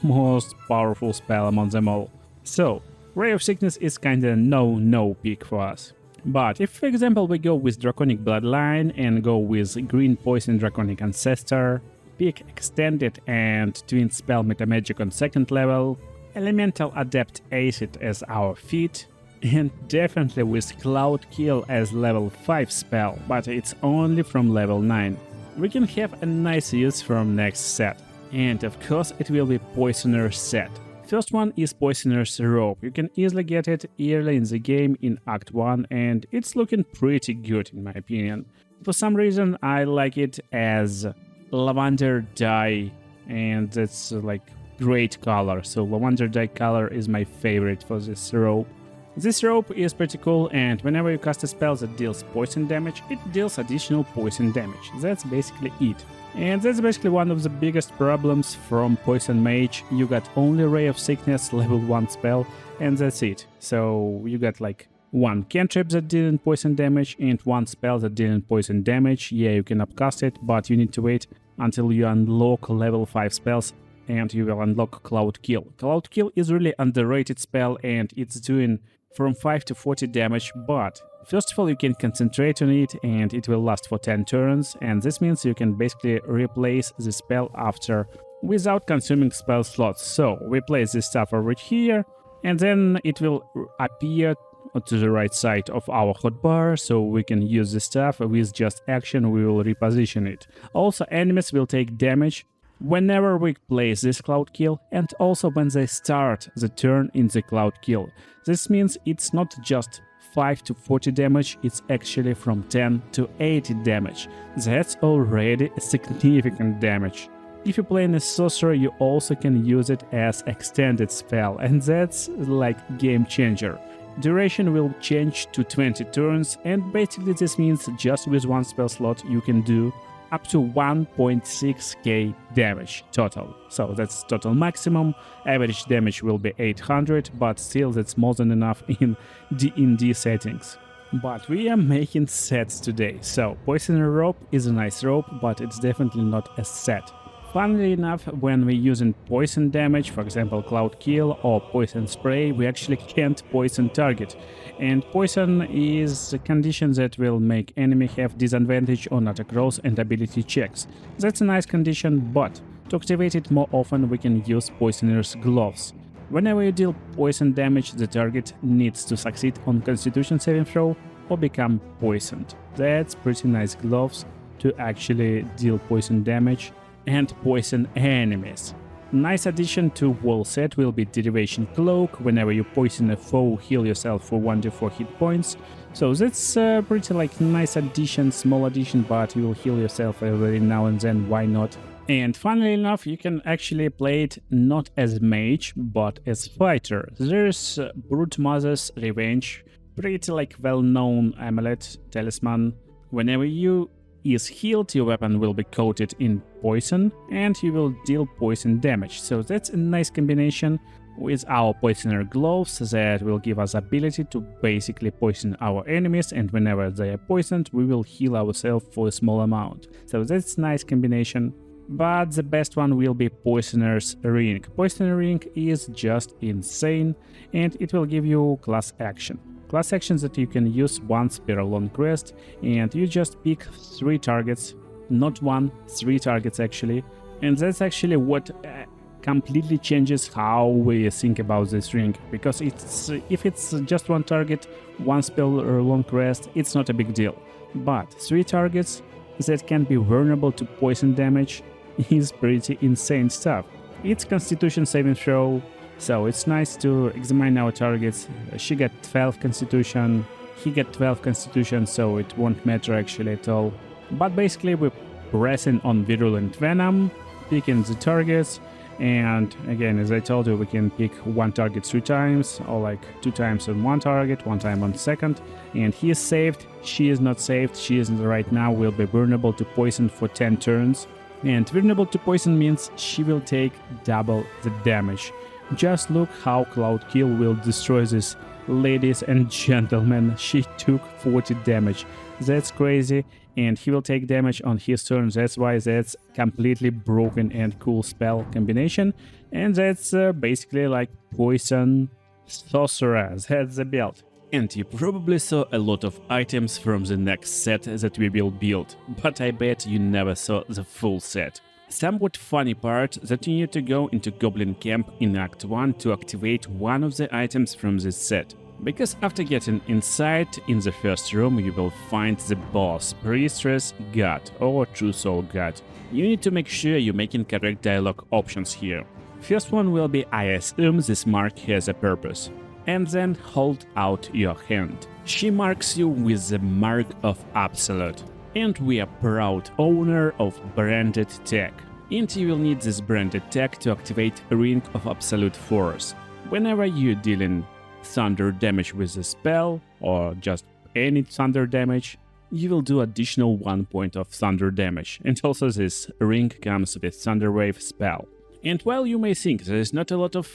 most powerful spell among them all. So, Ray of Sickness is kinda no pick for us. But if, for example, we go with Draconic Bloodline and go with Green Poison Draconic Ancestor, pick Extended and Twin Spell Metamagic on 2nd level, Elemental Adept Acid as our feat, and definitely with Cloud Kill as level 5 spell, but it's only from level 9. We can have a nice use from next set. And of course it will be Poisoner Set. First one is Poisoner's Robe. You can easily get it early in the game in Act 1 and it's looking pretty good in my opinion. For some reason I like it as lavender dye and it's like great color. So lavender dye color is my favorite for this robe. This rope is pretty cool, and whenever you cast a spell that deals poison damage, it deals additional poison damage. That's basically it. And that's basically one of the biggest problems from Poison Mage. You got only Ray of Sickness, level 1 spell, and that's it. So you got like one cantrip that didn't poison damage and one spell that didn't poison damage. Yeah, you can upcast it, but you need to wait until you unlock level 5 spells and you will unlock Cloud Kill. Cloud Kill is really underrated spell and it's doing from 5 to 40 damage, but first of all you can concentrate on it and it will last for 10 turns, and this means you can basically replace the spell after without consuming spell slots. So we place this stuff over here and then it will appear to the right side of our hotbar, so we can use the stuff with just action. We will reposition it. Also, enemies will take damage whenever we place this Cloud Kill and also when they start the turn in the Cloud Kill. This means it's not just 5 to 40 damage, it's actually from 10 to 80 damage. That's already a significant damage. If you play in a sorcerer, you also can use it as extended spell, and that's like game changer. Duration will change to 20 turns, and basically this means just with one spell slot you can do up to 1.6k damage total. So that's total maximum. Average damage will be 800, but still that's more than enough in D&D settings. But we are making sets today, so Poisoner Rope is a nice rope, but it's definitely not a set. Funnily enough, when we're using poison damage, for example Cloud Kill or Poison Spray, we actually can't poison target. And poison is a condition that will make enemy have disadvantage on attack rolls and ability checks. That's a nice condition, but to activate it more often we can use Poisoner's Gloves. Whenever you deal poison damage, the target needs to succeed on Constitution saving throw or become poisoned. That's pretty nice gloves to actually deal poison damage and poison enemies. Nice addition to wall set will be Derivation Cloak. Whenever you poison a foe, heal yourself for 1d4 hit points. So that's pretty like nice addition, small addition, but you will heal yourself every now and then, why not? And funnily enough, you can actually play it not as mage, but as fighter. There's Brute Mother's Revenge, pretty like well-known amulet, talisman. Whenever you is healed, your weapon will be coated in poison and you will deal poison damage. So that's a nice combination with our Poisoner Gloves that will give us ability to basically poison our enemies, and whenever they are poisoned we will heal ourselves for a small amount. So that's a nice combination. But the best one will be Poisoner's Ring. Poisoner Ring is just insane and it will give you class action. Class actions that you can use once per long quest, and you just pick 3 targets, not 1, 3 targets actually, and that's actually what completely changes how we think about this ring, because if it's just 1 target, 1 spell or long quest, it's not a big deal, but 3 targets that can be vulnerable to poison damage is pretty insane stuff. It's Constitution saving throw, so it's nice to examine our targets. She got 12 Constitution, he got 12 Constitution, so it won't matter actually at all. But basically we're pressing on Virulent Venom, picking the targets, and again, as I told you, we can pick 1 target 3 times, or like 2 times on 1 target, 1 time on second, and he is saved, she is not saved, she is right now will be vulnerable to poison for 10 turns, and vulnerable to poison means she will take double the damage. Just look how Cloud Kill will destroy this. Ladies and gentlemen, she took 40 damage. That's crazy, and he will take damage on his turn. That's why that's completely broken and cool spell combination. And that's basically like Poison Sorcerer. That's the build. And you probably saw a lot of items from the next set that we will build, but I bet you never saw the full set. Somewhat funny part that you need to go into Goblin Camp in Act 1 to activate one of the items from this set. Because after getting inside, in the first room you will find the boss, Priestess God or True Soul God. You need to make sure you're making correct dialogue options here. First one will be I assume this mark has a purpose. And then hold out your hand. She marks you with the mark of Absolute. And we are proud owner of branded tag. And you will need this branded tag to activate Ring of Absolute Force. Whenever you're dealing thunder damage with a spell, or just any thunder damage, you will do additional 1 point of thunder damage, and also this ring comes with Thunder Wave spell. And while you may think there is not a lot of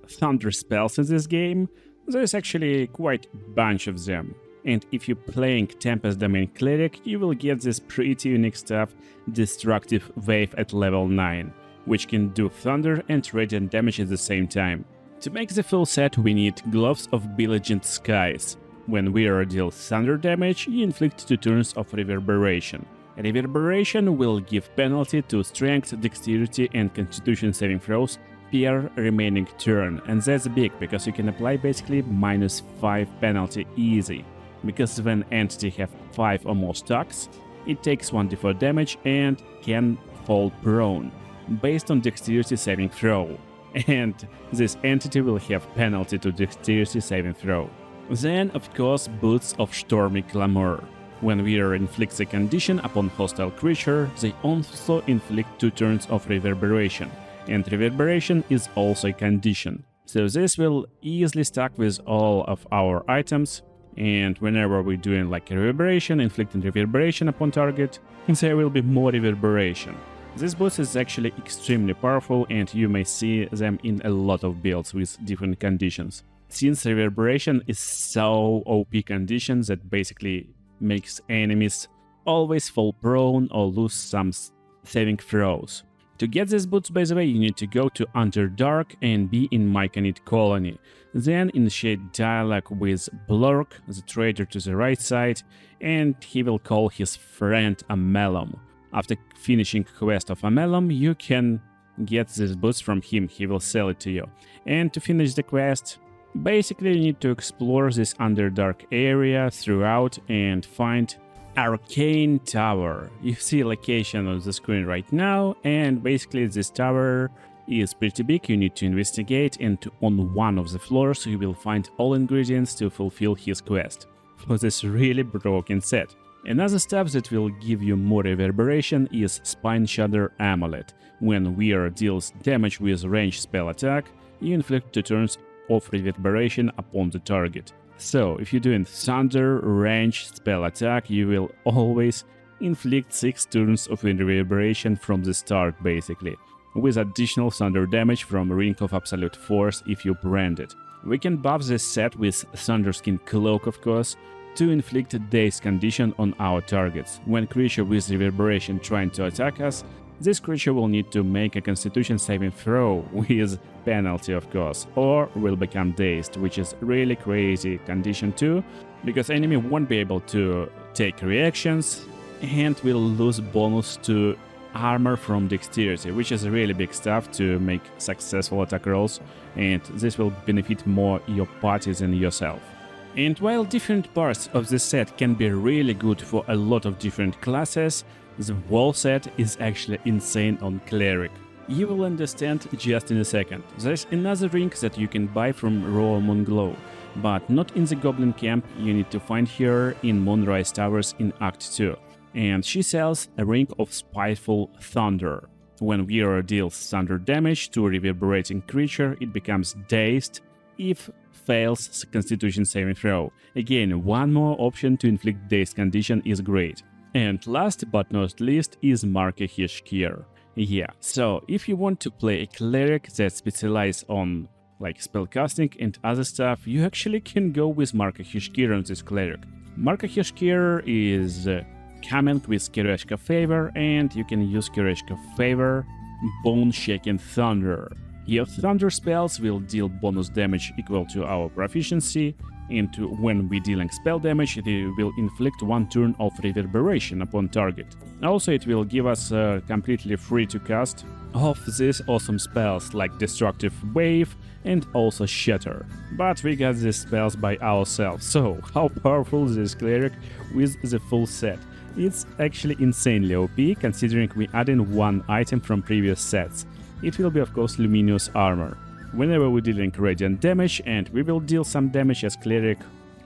thunder spells in this game, there is actually quite a bunch of them. And if you're playing Tempest Domain Cleric, you will get this pretty unique stuff, Destructive Wave at level 9, which can do thunder and radiant damage at the same time. To make the full set, we need Gloves of Billigent Skies. When wearer deals thunder damage, you inflict 2 turns of Reverberation. Reverberation will give penalty to Strength, Dexterity and Constitution saving throws per remaining turn, and that's big because you can apply basically -5 penalty easy. Because when entity have 5 or more stacks, it takes 1d4 damage and can fall prone, based on Dexterity saving throw. And this entity will have penalty to Dexterity saving throw. Then, of course, Boots of Stormy Clamor. When wearer inflicts a condition upon hostile creature, they also inflict 2 turns of Reverberation, and Reverberation is also a condition. So this will easily stack with all of our items, and whenever we're doing like a Reverberation, inflicting Reverberation upon target, there will be more Reverberation. This boost is actually extremely powerful, and you may see them in a lot of builds with different conditions. Since Reverberation is so OP condition that basically makes enemies always fall prone or lose some saving throws. To get this boots, by the way, you need to go to Underdark and be in Myconid Colony. Then initiate dialogue with Blork, the traitor to the right side, and he will call his friend Amelum. After finishing quest of Amelum, you can get this boots from him, he will sell it to you. And to finish the quest, basically you need to explore this Underdark area throughout and find Arcane Tower. You see a location on the screen right now, and basically this tower is pretty big. You need to investigate, and on one of the floors you will find all ingredients to fulfill his quest for this really broken set. Another stuff that will give you more reverberation is Spine Shudder Amulet. When wearer deals damage with ranged spell attack, you inflict 2 turns of reverberation upon the target. So, if you're doing thunder ranged spell attack, you will always inflict 6 turns of reverberation from the start, basically, with additional thunder damage from Ring of Absolute Force if you brand it. We can buff this set with Thunderskin Cloak, of course, to inflict a Daze condition on our targets. When creature with reverberation trying to attack us, this creature will need to make a Constitution saving throw with penalty, of course, or will become dazed, which is really crazy condition too, because enemy won't be able to take reactions and will lose bonus to armor from dexterity, which is really big stuff to make successful attack rolls, and this will benefit more your party than yourself. And while different parts of this set can be really good for a lot of different classes, the whole set is actually insane on Cleric. You will understand just in a second. There's another ring that you can buy from Raw Moonglow, but not in the Goblin Camp. You need to find her in Moonrise Towers in Act 2. And she sells a ring of Spiteful Thunder. When wearer deals thunder damage to a reverberating creature, it becomes dazed if fails Constitution saving throw. Again, one more option to inflict dazed condition is great. And last but not least is Marka Hishkir. Yeah, so if you want to play a cleric that specializes on like spellcasting and other stuff, you actually can go with Marka Hishkir on this cleric. Marka Hishkir is coming with Kireshka Favor, and you can use Kireshka Favor Bone Shaking Thunder. Your thunder spells will deal bonus damage equal to our proficiency, and when we dealing spell damage, it will inflict 1 turn of reverberation upon target. Also, it will give us completely free to cast of these awesome spells like Destructive Wave and also Shatter. But we got these spells by ourselves, so how powerful is this cleric with the full set? It's actually insanely OP, considering we add in 1 item from previous sets. It will be, of course, Luminous Armor. Whenever we're dealing radiant damage, and we will deal some damage as cleric,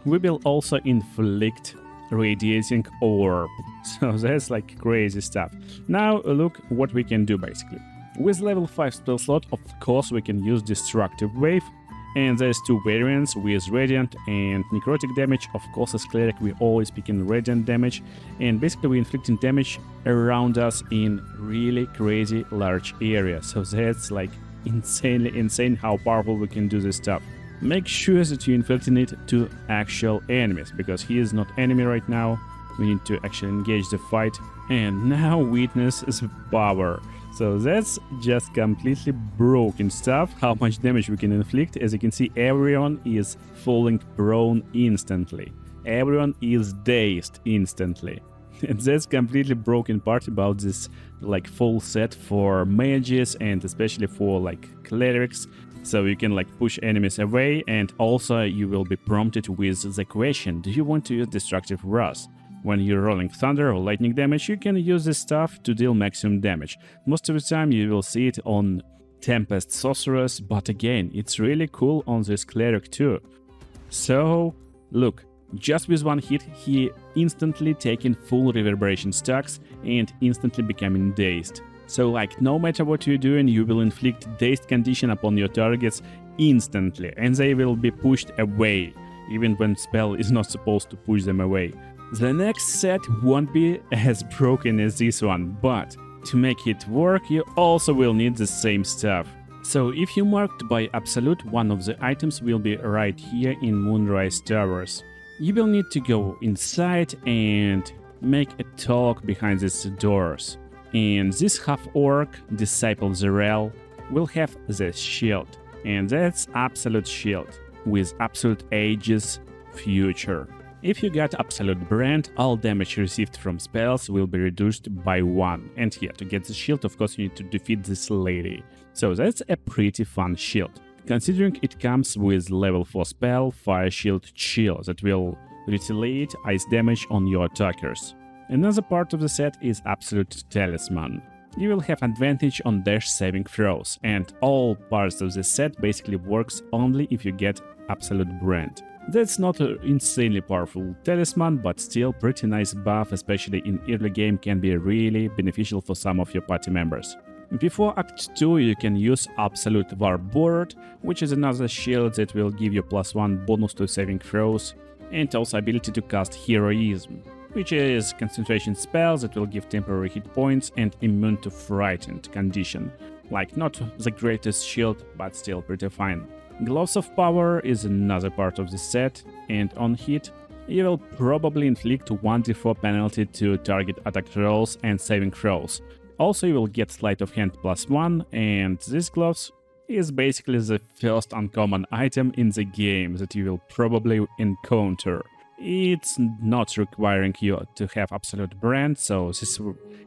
we will also inflict Radiating Orb. So that's like crazy stuff. Now look what we can do basically. With level 5 spell slot, of course, we can use Destructive Wave And there's two variants with radiant and necrotic damage. Of course, as cleric, we always pick in radiant damage, and basically we're inflicting damage around us in really crazy large areas. So that's like insanely insane how powerful we can do this stuff. Make sure that you're inflicting it to actual enemies, because he is not enemy right now. We need to actually engage the fight. And now witness the power. So that's just completely broken stuff, how much damage we can inflict. As you can see, everyone is falling prone instantly. Everyone is dazed instantly. And that's completely broken part about this like full set for mages and especially for like clerics. So you can like push enemies away, and also you will be prompted with the question, do you want to use Destructive Wrath? When you're rolling thunder or lightning damage, you can use this stuff to deal maximum damage. Most of the time you will see it on Tempest Sorcerers, but again, it's really cool on this cleric too. So, look, just with one hit, he instantly taking full reverberation stacks and instantly becoming dazed. So like, no matter what you're doing, you will inflict dazed condition upon your targets instantly, and they will be pushed away, even when spell is not supposed to push them away. The next set won't be as broken as this one, but to make it work, you also will need the same stuff. So if you marked by absolute, one of the items will be right here in Moonrise Towers. You will need to go inside and make a talk behind these doors. And this half-orc, Disciple Zerel, will have the shield. And that's absolute shield, with absolute ages future. If you got absolute brand, all damage received from spells will be reduced by 1. And here, to get the shield, of course, you need to defeat this lady. So that's a pretty fun shield. Considering it comes with level 4 spell, Fire Shield Chill, that will retaliate ice damage on your attackers. Another part of the set is Absolute Talisman. You will have advantage on dash saving throws, and all parts of the set basically works only if you get Absolute Brand. That's not an insanely powerful talisman, but still pretty nice buff, especially in early game, can be really beneficial for some of your party members. Before Act 2 you can use Absolute Warboard, which is another shield that will give you +1 bonus to saving throws, and also ability to cast Heroism, which is concentration spell that will give temporary hit points and immune to frightened condition. Like, not the greatest shield, but still pretty fine. Gloves of Power is another part of the set, and on hit, you will probably inflict 1d4 penalty to target attack rolls and saving throws. Also, you will get Sleight of Hand +1, and these gloves is basically the first uncommon item in the game that you will probably encounter. It's not requiring you to have Absolute Brand, so these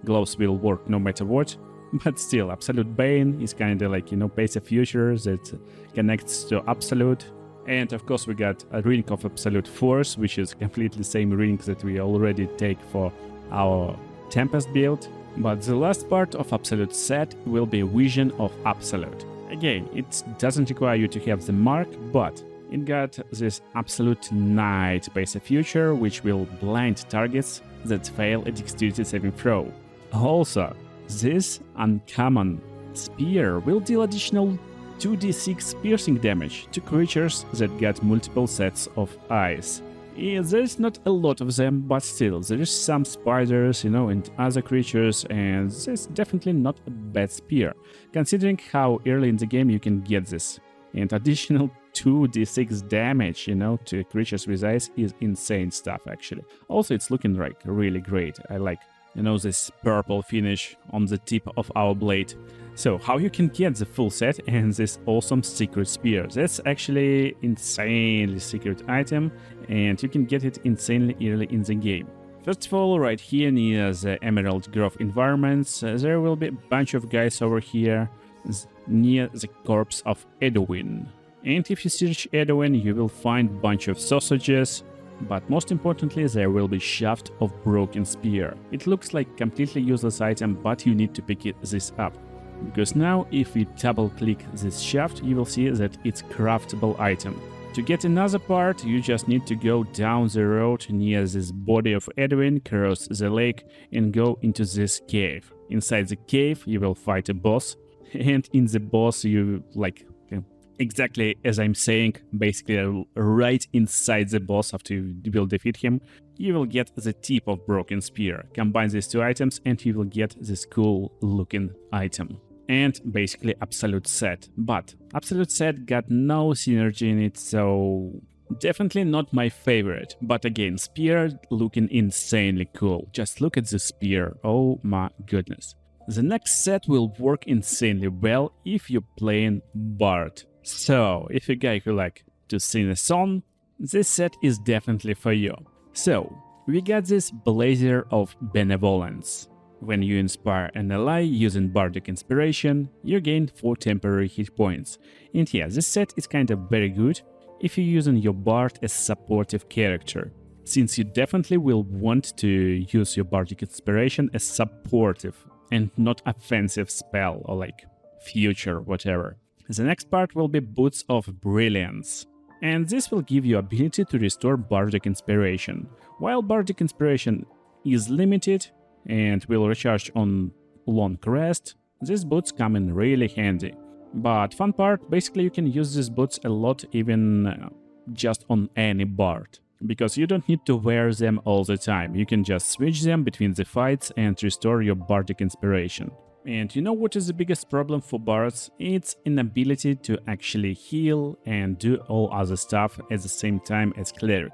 gloves will work no matter what. But still, Absolute Bane is kinda like, Pace of Future that connects to Absolute. And of course we got a Ring of Absolute Force, which is completely same ring that we already take for our Tempest build. But the last part of Absolute set will be Vision of Absolute. Again, it doesn't require you to have the mark, but it got this Absolute Knight Pace of Future, which will blind targets that fail a dexterity saving throw. Also, this uncommon spear will deal additional 2d6 piercing damage to creatures that get multiple sets of eyes. Yeah, there's not a lot of them, but still, there's some spiders, and other creatures, and this definitely not a bad spear, considering how early in the game you can get this. And additional 2d6 damage, to creatures with eyes is insane stuff, actually. Also, it's looking like really great. I like this purple finish on the tip of our blade. So how you can get the full set and this awesome secret spear? That's actually insanely secret item, and you can get it insanely early in the game. First of all, right here near the Emerald Grove environments, there will be a bunch of guys over here near the corpse of Edwin. And if you search Edwin, you will find a bunch of sausages, but most importantly, there will be Shaft of Broken Spear. It looks like completely useless item, but you need to pick this up. Because now, if we double-click this shaft, you will see that it's craftable item. To get another part, you just need to go down the road near this body of Edwin, cross the lake, and go into this cave. Inside the cave, you will fight a boss, and in the boss, you exactly as I'm saying, basically right inside the boss after you will defeat him, you will get the tip of Broken Spear. Combine these two items and you will get this cool looking item. And basically Absolute Set. But Absolute Set got no synergy in it, so definitely not my favorite. But again, Spear looking insanely cool. Just look at the Spear, oh my goodness. The next set will work insanely well if you're playing Bard. So, if you're a guy who like to sing a song, this set is definitely for you. So, we got this Blazer of Benevolence. When you inspire an ally using Bardic Inspiration, you gain 4 temporary hit points. And yeah, this set is kind of very good if you're using your Bard as supportive character, since you definitely will want to use your Bardic Inspiration as supportive and not offensive spell or like future whatever. The next part will be Boots of Brilliance, and this will give you ability to restore Bardic Inspiration. While Bardic Inspiration is limited and will recharge on long rest, these boots come in really handy. But fun part, basically you can use these boots a lot even just on any bard, because you don't need to wear them all the time. You can just switch them between the fights and restore your Bardic Inspiration. And you know what is the biggest problem for bards? It's inability to actually heal and do all other stuff at the same time as cleric.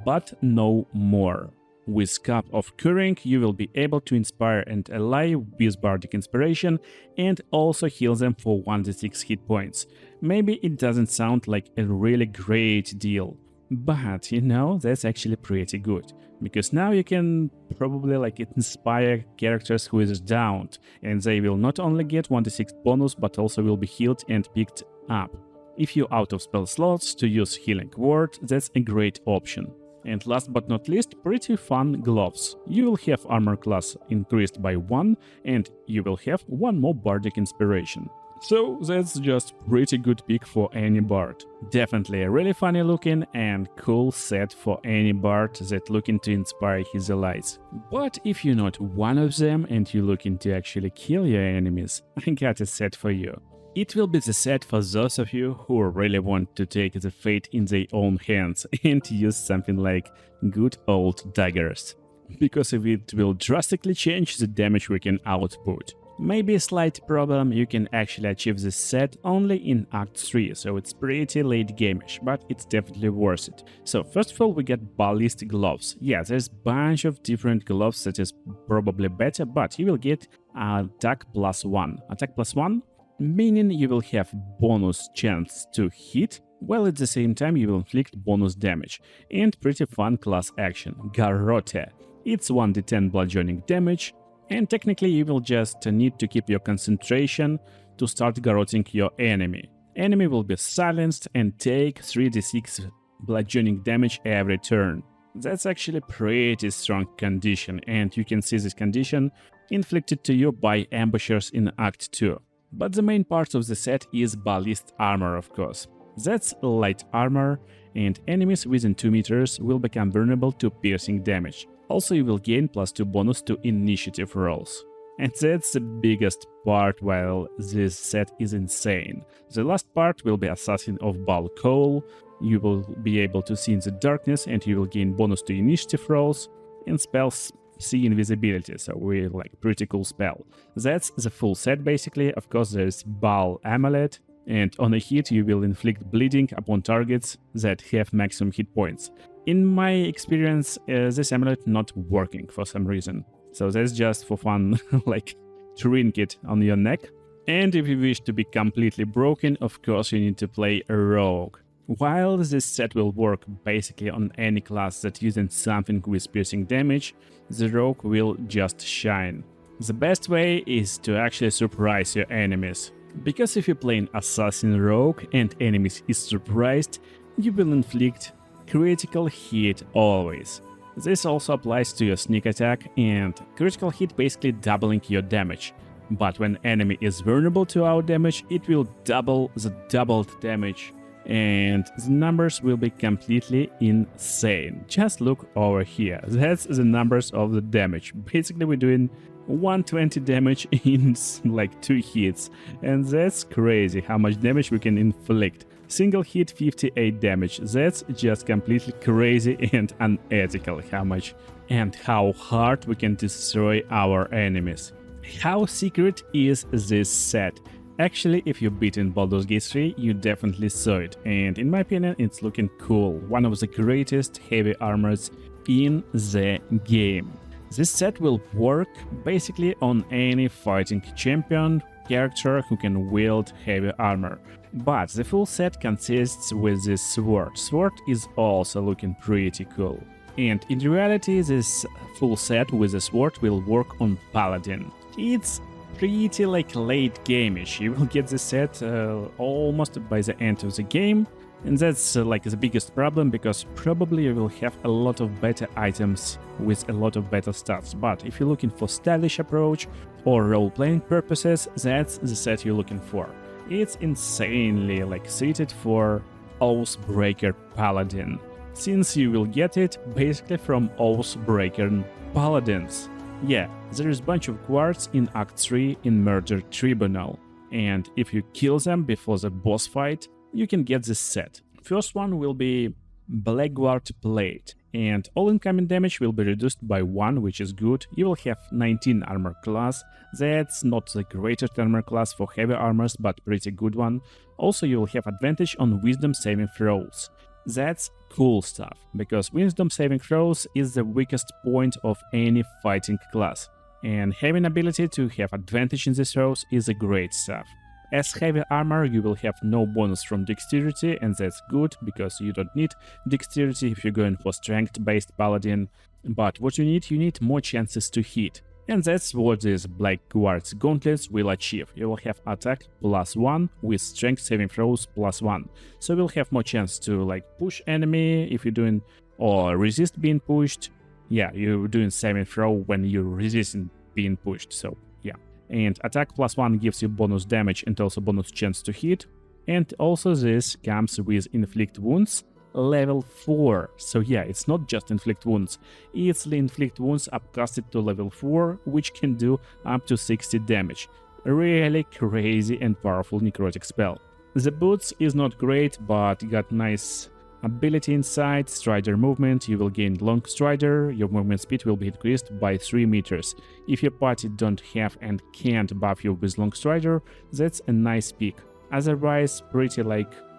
But no more. With Cup of Curing, you will be able to inspire an ally with Bardic Inspiration and also heal them for 1d6 hit points. Maybe it doesn't sound like a really great deal, but you know, that's actually pretty good. Because now you can probably like inspire characters who is downed, and they will not only get 1d6 bonus, but also will be healed and picked up. If you're out of spell slots to use Healing Word, that's a great option. And last but not least, pretty fun gloves. You will have armor class increased by 1, and you will have 1 more Bardic Inspiration. So that's just pretty good pick for any bard. Definitely a really funny looking and cool set for any bard that looking to inspire his allies. But if you're not one of them and you're looking to actually kill your enemies, I got a set for you. It will be the set for those of you who really want to take the fate in their own hands and use something like good old daggers, because it will drastically change the damage we can output. Maybe a slight problem, you can actually achieve this set only in Act 3, so it's pretty late game-ish, but it's definitely worth it. So first of all we get Ballistic Gloves. Yeah, there's a bunch of different gloves that is probably better, but you will get Attack +1. Attack +1, meaning you will have bonus chance to hit, while at the same time you will inflict bonus damage. And pretty fun class action, Garrote. It's 1d10 bludgeoning damage, and technically you will just need to keep your concentration to start garroting your enemy. Enemy will be silenced and take 3d6 bludgeoning damage every turn. That's actually pretty strong condition, and you can see this condition inflicted to you by ambushers in Act 2. But the main part of the set is Ballist Armor, of course. That's light armor, and enemies within 2 meters will become vulnerable to piercing damage. Also, you will gain +2 bonus to initiative rolls. And that's the biggest part, while this set is insane. The last part will be Assassin of Baal Kohl. You will be able to see in the darkness, and you will gain bonus to initiative rolls, and spells see invisibility, so we like pretty cool spell. That's the full set basically. Of course, there's Baal Amulet, and on a hit you will inflict bleeding upon targets that have maximum hit points. In my experience, this amulet not working for some reason, so that's just for fun, like trinket on your neck. And if you wish to be completely broken, of course you need to play a rogue. While this set will work basically on any class that uses something with piercing damage, the rogue will just shine. The best way is to actually surprise your enemies, because if you're playing Assassin Rogue and enemies is surprised, you will inflict critical hit always. This also applies to your sneak attack, and critical hit basically doubling your damage. But when enemy is vulnerable to our damage, it will double the doubled damage, and the numbers will be completely insane. Just look over here, that's the numbers of the damage. Basically we're doing 120 damage in like 2 hits, and that's crazy how much damage we can inflict. Single hit 58 damage. That's just completely crazy and unethical how hard we can destroy our enemies. How secret is this set? Actually, if you beat in Baldur's Gate 3, you definitely saw it, and in my opinion, it's looking cool. One of the greatest heavy armors in the game. This set will work basically on any fighting champion character who can wield heavy armor. But the full set consists with this sword. Sword is also looking pretty cool. And in reality, this full set with the sword will work on Paladin. It's pretty late game-ish. You will get the set almost by the end of the game. And that's the biggest problem, because probably you will have a lot of better items with a lot of better stats. But if you're looking for stylish approach or role-playing purposes, that's the set you're looking for. It's insanely suited for Oathbreaker Paladin, since you will get it basically from Oathbreaker Paladins. Yeah, there is a bunch of guards in Act 3 in Murder Tribunal, and if you kill them before the boss fight, you can get this set. First one will be Blackguard Plate, and all incoming damage will be reduced by 1, which is good. You will have 19 armor class. That's not the greatest armor class for heavy armors, but pretty good one. Also, you will have advantage on wisdom saving throws. That's cool stuff, because wisdom saving throws is the weakest point of any fighting class, and having ability to have advantage in these throws is a great stuff. As heavy armor, you will have no bonus from dexterity, and that's good, because you don't need dexterity if you're going for strength-based paladin. But what you need more chances to hit. And that's what these Blackguard's gauntlets will achieve. You will have attack +1 with strength saving throws +1. So you'll have more chance to push enemy if you're doing, or resist being pushed. Yeah, you're doing saving throw when you're resisting being pushed, so yeah. And attack +1 gives you bonus damage and also bonus chance to hit. And also this comes with inflict wounds level 4. So yeah, it's not just inflict wounds, it's the inflict wounds upcasted to level 4, which can do up to 60 damage. Really crazy and powerful necrotic spell. The boots is not great, but got nice ability inside. Strider movement, you will gain long strider, your movement speed will be increased by 3 meters. If your party don't have and can't buff you with long strider, that's a nice pick. Otherwise, pretty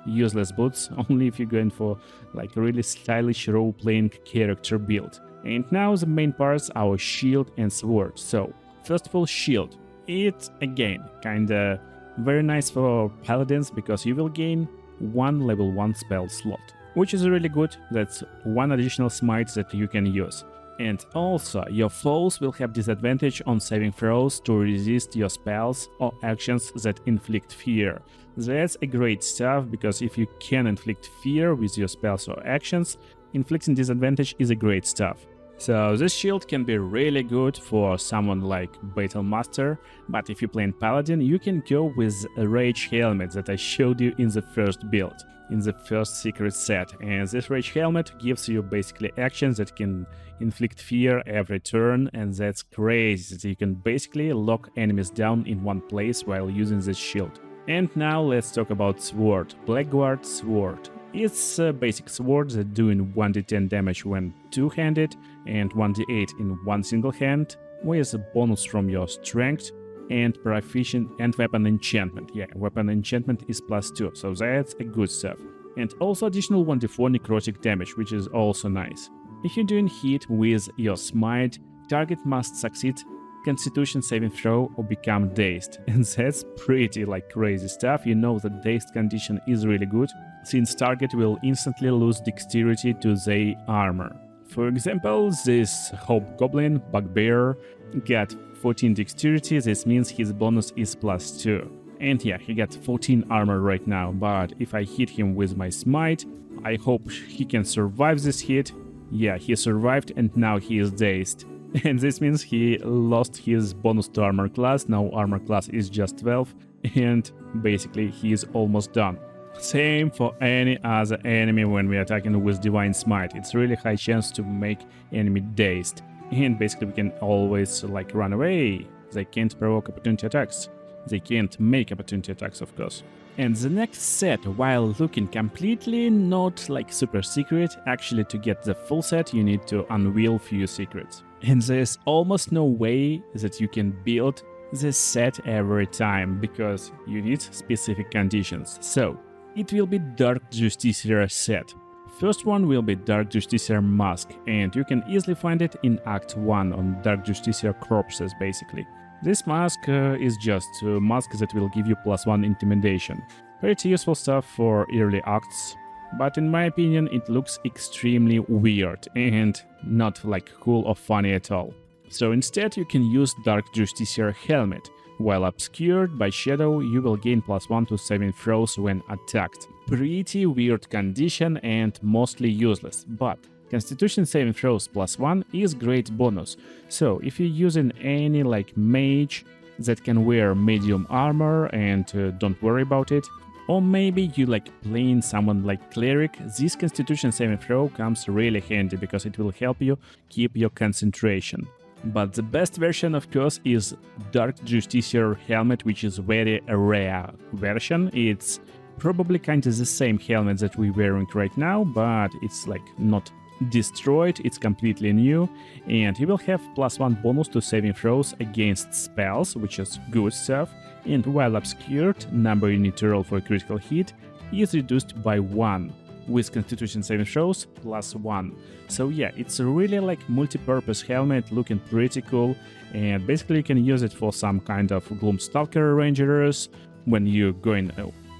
useless boots, only if you're going for a really stylish role-playing character build. And now the main parts, our shield and sword. So, first of all, shield. It's, again, kinda very nice for paladins, because you will gain 1 level 1 spell slot, which is really good. That's 1 additional smite that you can use. And also, your foes will have disadvantage on saving throws to resist your spells or actions that inflict fear. That's a great stuff, because if you can inflict fear with your spells or actions, inflicting disadvantage is a great stuff. So this shield can be really good for someone like Battle Master, but if you're playing Paladin, you can go with a Rage Helmet that I showed you in the first build, in the first secret set. And this Rage Helmet gives you basically actions that can inflict fear every turn, and that's crazy. So you can basically lock enemies down in one place while using this shield. And now let's talk about sword. Blackguard Sword. It's a basic sword that doing 1d10 damage when two-handed and 1d8 in one single hand, with a bonus from your strength and proficient and weapon enchantment. Yeah, weapon enchantment is +2, so that's a good stuff. And also additional 1d4 necrotic damage, which is also nice. If you're doing hit with your smite, target must succeed Constitution saving throw or become dazed. And that's pretty crazy stuff. You know that dazed condition is really good, since target will instantly lose dexterity to their armor. For example, this Hobgoblin Bugbear got 14 dexterity, this means his bonus is +2. And yeah, he got 14 armor right now, but if I hit him with my smite, I hope he can survive this hit. Yeah, he survived and now he is dazed. And this means he lost his bonus to armor class, now armor class is just 12, and basically he is almost done. Same for any other enemy when we are attacking with Divine Smite, it's really high chance to make enemy dazed. And basically we can always run away, they can't provoke opportunity attacks. They can't make opportunity attacks, of course. And the next set, while looking completely not like super secret, actually to get the full set you need to unveil few secrets. And there's almost no way that you can build this set every time, because you need specific conditions. So, it will be Dark Justiciar set. First one will be Dark Justiciar Mask, and you can easily find it in Act 1 on Dark Justiciar Corpses basically. This mask is just a mask that will give you +1 intimidation. Pretty useful stuff for early acts, but in my opinion it looks extremely weird and not like cool or funny at all. So instead you can use Dark Justiciar Helmet. While obscured by shadow, you will gain +1 to saving throws when attacked. Pretty weird condition and mostly useless, but Constitution saving throws +1 is great bonus. So if you're using any like mage that can wear medium armor and don't worry about it, or maybe you like playing someone like cleric, this Constitution saving throw comes really handy because it will help you keep your concentration. But the best version of course is Dark Justiciar Helmet, which is very rare version. It's probably kind of the same helmet that we're wearing right now, but it's like not destroyed, it's completely new, and you will have +1 bonus to saving throws against spells, which is good stuff, and while obscured, number you need to roll for a critical hit is reduced by 1, with Constitution saving throws +1. So yeah, it's a really like multi-purpose helmet, looking pretty cool, and basically you can use it for some kind of Gloomstalker Rangers when you're going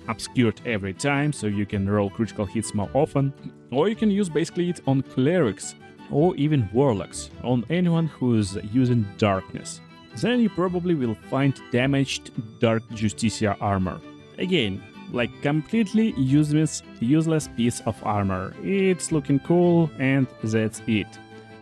obscured every time, so you can roll critical hits more often, or you can use basically it on clerics or even warlocks, on anyone who's using darkness. Then you probably will find damaged Dark Justiciar armor. Again, like completely useless piece of armor. It's looking cool and that's it.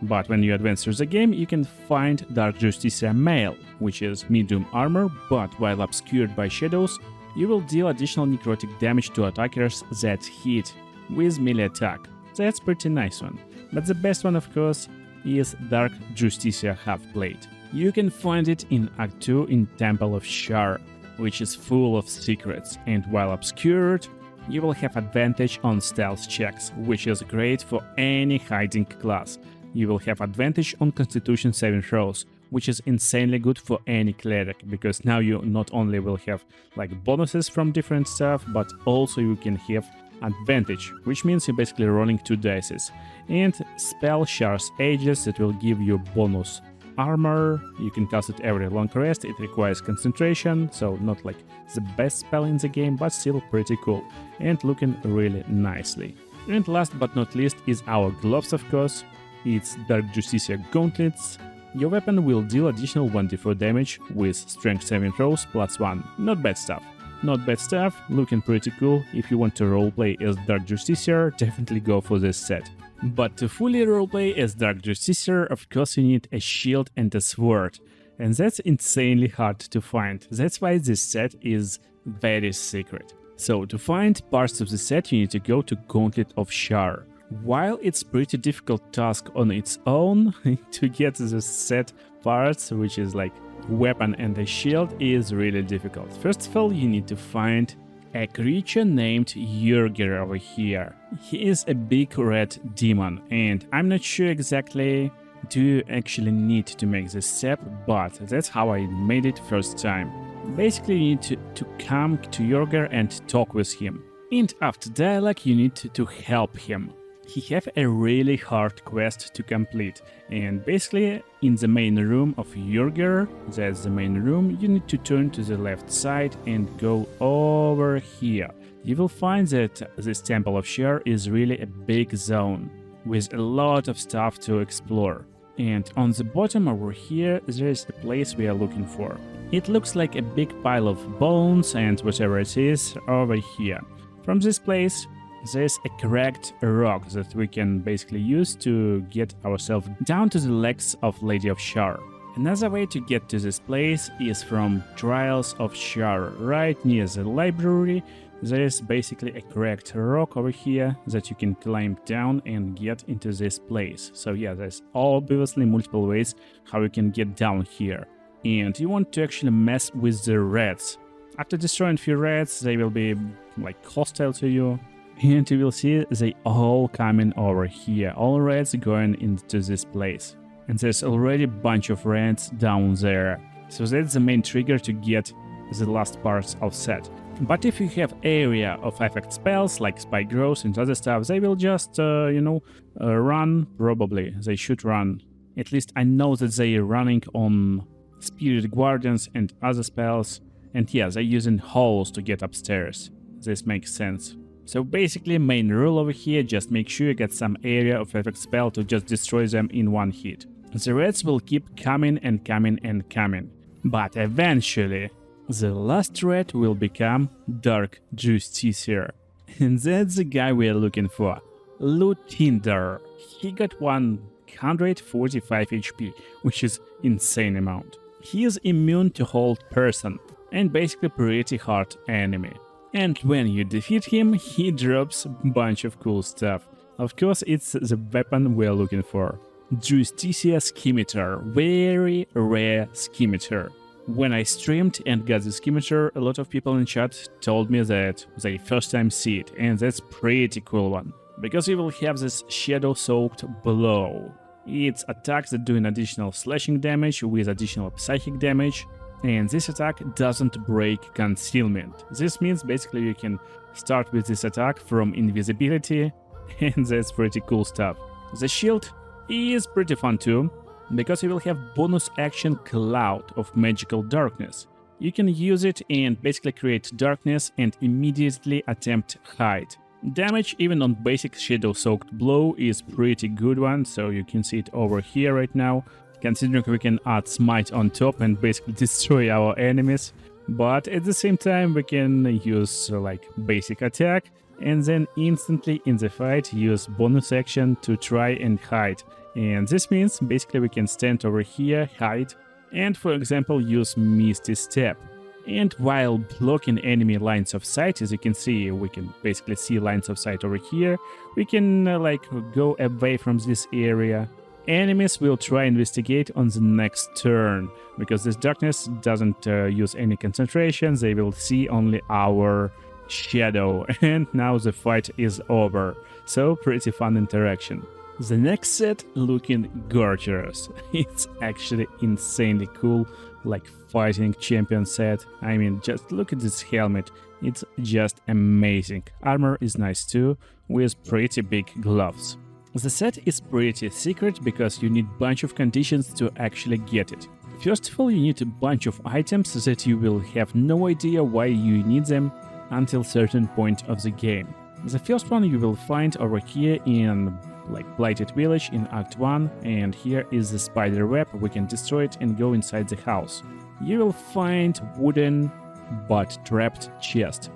But when you advance through the game, you can find Dark Justiciar Mail, which is medium armor, but while obscured by shadows, you will deal additional necrotic damage to attackers that hit with melee attack. That's pretty nice one. But the best one of course is Dark Justiciar Half-Plate. You can find it in Act 2 in Temple of Shar, which is full of secrets, and while obscured, you will have advantage on stealth checks, which is great for any hiding class. You will have advantage on Constitution saving throws, which is insanely good for any cleric, because now you not only will have like bonuses from different stuff, but also you can have advantage, which means you're basically rolling 2 dice. And spell Shar's Aegis that will give you bonus armor. You can cast it every long rest, it requires concentration, so not like the best spell in the game, but still pretty cool and looking really nicely. And last but not least is our gloves of course. It's Dark Justiciar Gauntlets. Your weapon will deal additional 1d4 damage with strength saving throws +1. Not bad stuff. Not bad stuff, looking pretty cool. If you want to roleplay as Dark Justiciar, definitely go for this set. But to fully roleplay as Dark Justiciar, of course you need a shield and a sword. And that's insanely hard to find. That's why this set is very secret. So to find parts of the set you need to go to Gauntlet of Shar. While it's pretty difficult task on its own, to get the set parts, which is like weapon and a shield, is really difficult. First of all, you need to find a creature named Jurgir over here. He is a big red demon, and I'm not sure exactly do you actually need to make this step, but that's how I made it first time. Basically, you need to come to Jurgir and talk with him. And after dialogue, you need to help him. He have a really hard quest to complete, and basically in the main room of Jurgir, that's the main room, you need to turn to the left side and go over here. You will find that this Temple of Shar is really a big zone with a lot of stuff to explore. And on the bottom over here there is the place we are looking for. It looks like a big pile of bones and whatever it is over here. From this place there's a cracked rock that we can basically use to get ourselves down to the legs of Lady of Shar. Another way to get to this place is from Trials of Shar. Right near the library there's basically a cracked rock over here that you can climb down and get into this place. So yeah, there's obviously multiple ways how you can get down here. And you want to actually mess with the rats. After destroying few rats, they will be like hostile to you. And you will see they all coming over here. All rats going into this place. And there's already a bunch of rats down there. So that's the main trigger to get the last parts of set. But if you have area of effect spells like Spike Growth and other stuff, they will just, run. Probably they should run. At least I know that they are running on Spirit Guardians and other spells. And yeah, they're using holes to get upstairs. This makes sense. So basically, main rule over here, just make sure you get some area of effect spell to just destroy them in one hit. The rats will keep coming and coming and coming. But eventually, the last rat will become Dark Justiciar. And that's the guy we are looking for. Lutinder. He got 145 HP, which is insane amount. He is immune to hold person, and basically pretty hard enemy. And when you defeat him, he drops a bunch of cool stuff. Of course, it's the weapon we're looking for. Justiciar Scimitar, very rare scimitar. When I streamed and got the scimitar, a lot of people in chat told me that they first time see it, and that's pretty cool one. Because you will have this shadow-soaked blow. It's attacks that do an additional slashing damage with additional psychic damage. And this attack doesn't break concealment. This means basically you can start with this attack from invisibility, and that's pretty cool stuff. The shield is pretty fun too, because you will have bonus action Cloud of Magical Darkness. You can use it and basically create darkness and immediately attempt hide. Damage even on basic shadow-soaked blow is pretty good one, so you can see it over here right now. Considering we can add smite on top and basically destroy our enemies, but at the same time we can use like basic attack and then instantly in the fight use bonus action to try and hide. And this means basically we can stand over here, hide, and for example use Misty Step. And while blocking enemy lines of sight, as you can see, we can basically see lines of sight over here, we can like go away from this area. Enemies will try investigate on the next turn, because this darkness doesn't use any concentration, they will see only our shadow, and now the fight is over. So pretty fun interaction. The next set looking gorgeous. It's actually insanely cool, like fighting champion set. I mean, just look at this helmet, it's just amazing. Armor is nice too, with pretty big gloves. The set is pretty secret because you need a bunch of conditions to actually get it. First of all, you need a bunch of items that you will have no idea why you need them until certain point of the game. The first one you will find over here in like Blighted Village in Act 1, and here is the spider web, we can destroy it and go inside the house. You will find wooden but trapped chest.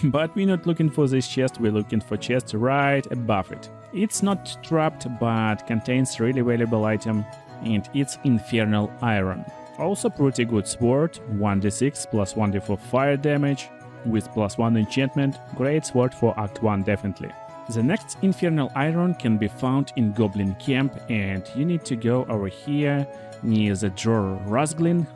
But we're not looking for this chest, we're looking for chest right above it. It's not trapped, but contains really valuable item, and it's Infernal Iron. Also pretty good sword, 1d6 plus 1d4 fire damage, with plus 1 enchantment, great sword for Act 1 definitely. The next Infernal Iron can be found in Goblin Camp, and you need to go over here near the Jor Rasglin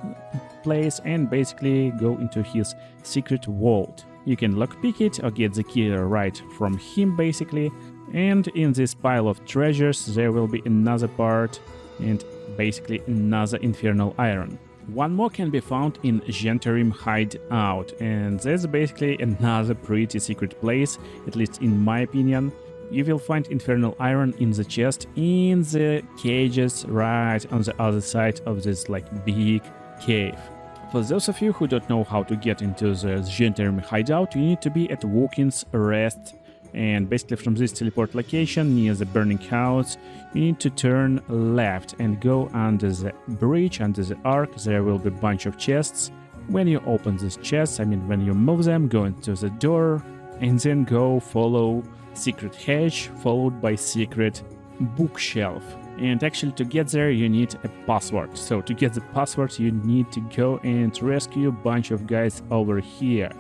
place and basically go into his secret vault. You can lockpick it or get the key right from him basically. And in this pile of treasures there will be another part and basically another Infernal Iron. One more can be found in Gentarim Hideout, and that's basically another pretty secret place, at least in my opinion. You will find Infernal Iron in the chest, in the cages right on the other side of this like big cave. For those of you who don't know how to get into the Gentarim Hideout, you need to be at Walking's Rest. And basically from this teleport location near the burning house, you need to turn left and go under the bridge, under the arc. There will be a bunch of chests. When you open these chests, I mean when you move them, go into the door and then go follow secret hedge followed by secret bookshelf. And actually to get there you need a password. So to get the password you need to go and rescue a bunch of guys over here.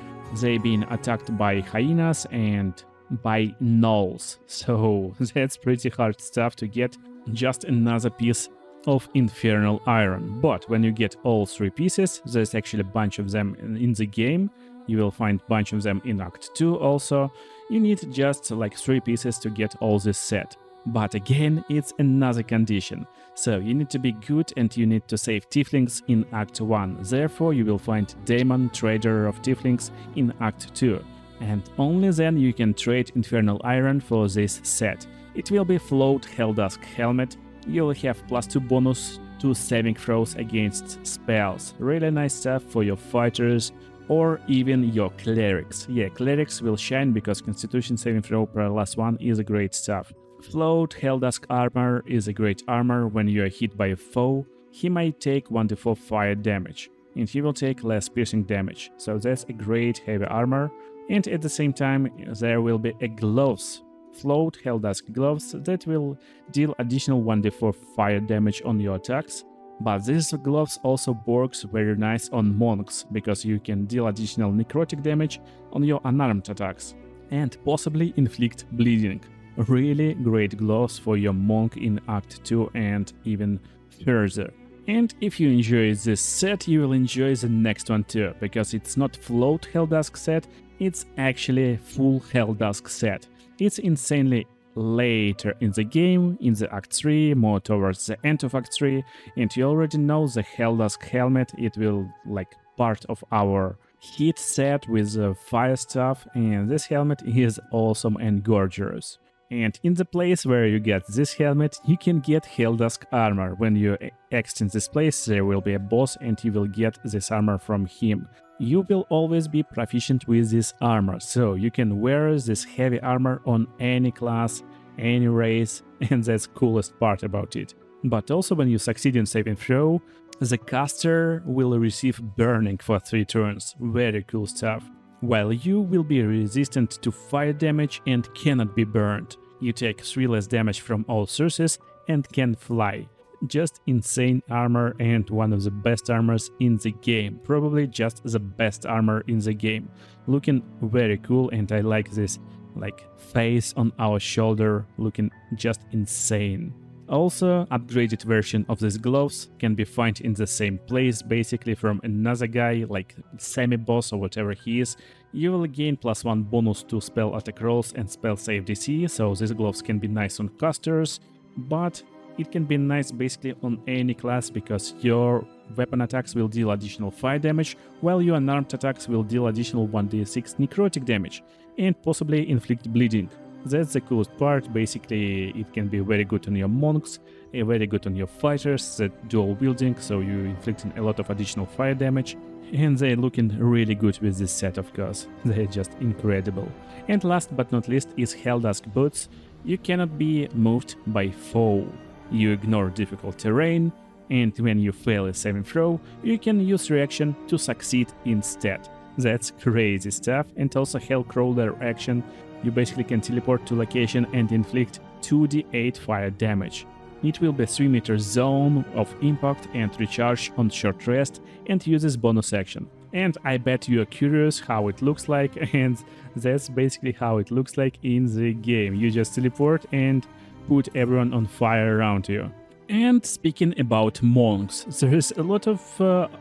They've been attacked by hyenas and by gnolls, so that's pretty hard stuff to get, just another piece of Infernal Iron. But when you get all 3 pieces, there's actually a bunch of them in the game, You will find a bunch of them in Act 2 also. You need just like 3 pieces to get all this set. But again, it's another condition. So you need to be good and you need to save Tieflings in Act 1. Therefore, you will find Daemon, Trader of Tieflings in Act 2. And only then you can trade Infernal Iron for this set. It will be Float Helldusk Helmet. You'll have +2 bonus to saving throws against spells. Really nice stuff for your fighters or even your clerics. Yeah, clerics will shine because Constitution saving throw +1 is a great stuff. Float Helldusk Armor is a great armor when you are hit by a foe. He might take 1d4 fire damage, and he will take less piercing damage, so that's a great heavy armor. And at the same time, there will be a gloves. Float Helldusk Gloves that will deal additional 1d4 fire damage on your attacks. But these gloves also works very nice on monks, because you can deal additional necrotic damage on your unarmed attacks, and possibly inflict bleeding. Really great gloves for your monk in Act 2 and even further. And if you enjoy this set, you will enjoy the next one too, because it's not Float Helldusk set, it's actually full Helldusk set. It's insanely later in the game, in the Act 3, more towards the end of Act 3, and you already know the Helldusk helmet. It will like part of our hit set with the fire stuff, and this helmet is awesome and gorgeous. And in the place where you get this helmet, you can get Helldusk armor. When you extend this place, there will be a boss and you will get this armor from him. You will always be proficient with this armor, so you can wear this heavy armor on any class, any race, and that's the coolest part about it. But also when you succeed in saving throw, the caster will receive burning for 3 turns. Very cool stuff. While you will be resistant to fire damage and cannot be burned. You take 3 less damage from all sources and can fly. Just insane armor and one of the best armors in the game. Probably just the best armor in the game. Looking very cool, and I like this like face on our shoulder, looking just insane. Also, upgraded version of these gloves can be found in the same place, basically from another guy, like semi-boss or whatever he is. You will gain +1 bonus to spell attack rolls and spell save DC, so these gloves can be nice on casters, but it can be nice basically on any class, because your weapon attacks will deal additional fire damage, while your unarmed attacks will deal additional 1d6 necrotic damage, and possibly inflict bleeding. That's the coolest part. Basically, it can be very good on your monks, very good on your fighters, that dual wielding, so you're inflicting a lot of additional fire damage, and they're looking really good with this set, of course. They're just incredible. And last but not least is Helldusk Boots. You cannot be moved by foe. You ignore difficult terrain, and when you fail a saving throw, you can use reaction to succeed instead. That's crazy stuff. And also Hellcrawler action. You basically can teleport to location and inflict 2d8 fire damage. It will be a 3-meter zone of impact and recharge on short rest, and uses bonus action. And I bet you are curious how it looks like, and that's basically how it looks like in the game. You just teleport and put everyone on fire around you. And speaking about monks, there is a lot of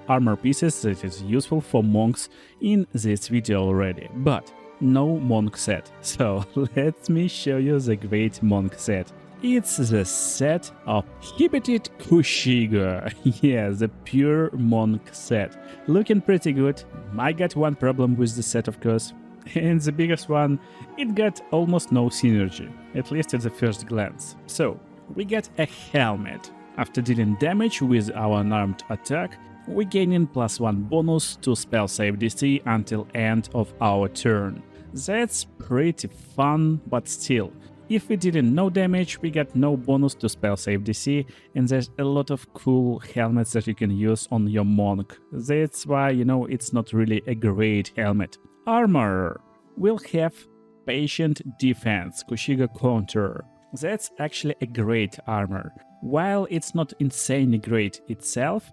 armor pieces that is useful for monks in this video already, but no monk set. So let me show you the great monk set. It's the set of Hibited Kushiga. Yeah, the pure monk set. Looking pretty good. I got one problem with the set, of course. And the biggest one, it got almost no synergy, at least at the first glance. So, we get a helmet. After dealing damage with our unarmed attack, we gain in +1 bonus to spell save DC until end of our turn. That's pretty fun, but still, if we didn't no damage, we got no bonus to spell save DC, and there's a lot of cool helmets that you can use on your monk. That's why, you know, it's not really a great helmet. Armor will have Patient Defense, Kushiga Counter. That's actually a great armor. While it's not insanely great itself,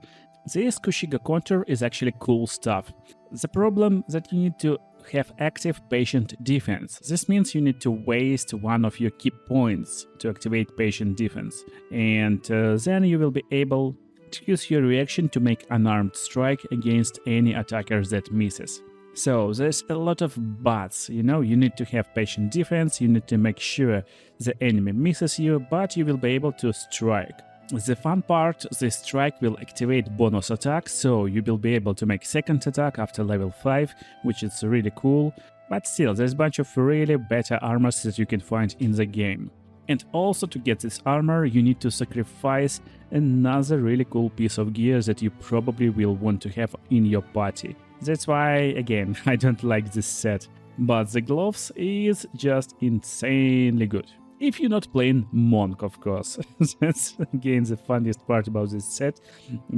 this Kushiga Counter is actually cool stuff. The problem that you need to have active Patient Defense. This means you need to waste one of your key points to activate Patient Defense, and then you will be able to use your reaction to make unarmed strike against any attacker that misses. So there's a lot of buts, you know, you need to have patient defense, you need to make sure the enemy misses you, but you will be able to strike. The fun part, the strike will activate bonus attack, so you will be able to make second attack after level 5, which is really cool, but still there's a bunch of really better armors that you can find in the game. And also to get this armor you need to sacrifice another really cool piece of gear that you probably will want to have in your party. That's why, again, I don't like this set, but the gloves is just insanely good. If you're not playing Monk, of course. That's, again, the funniest part about this set.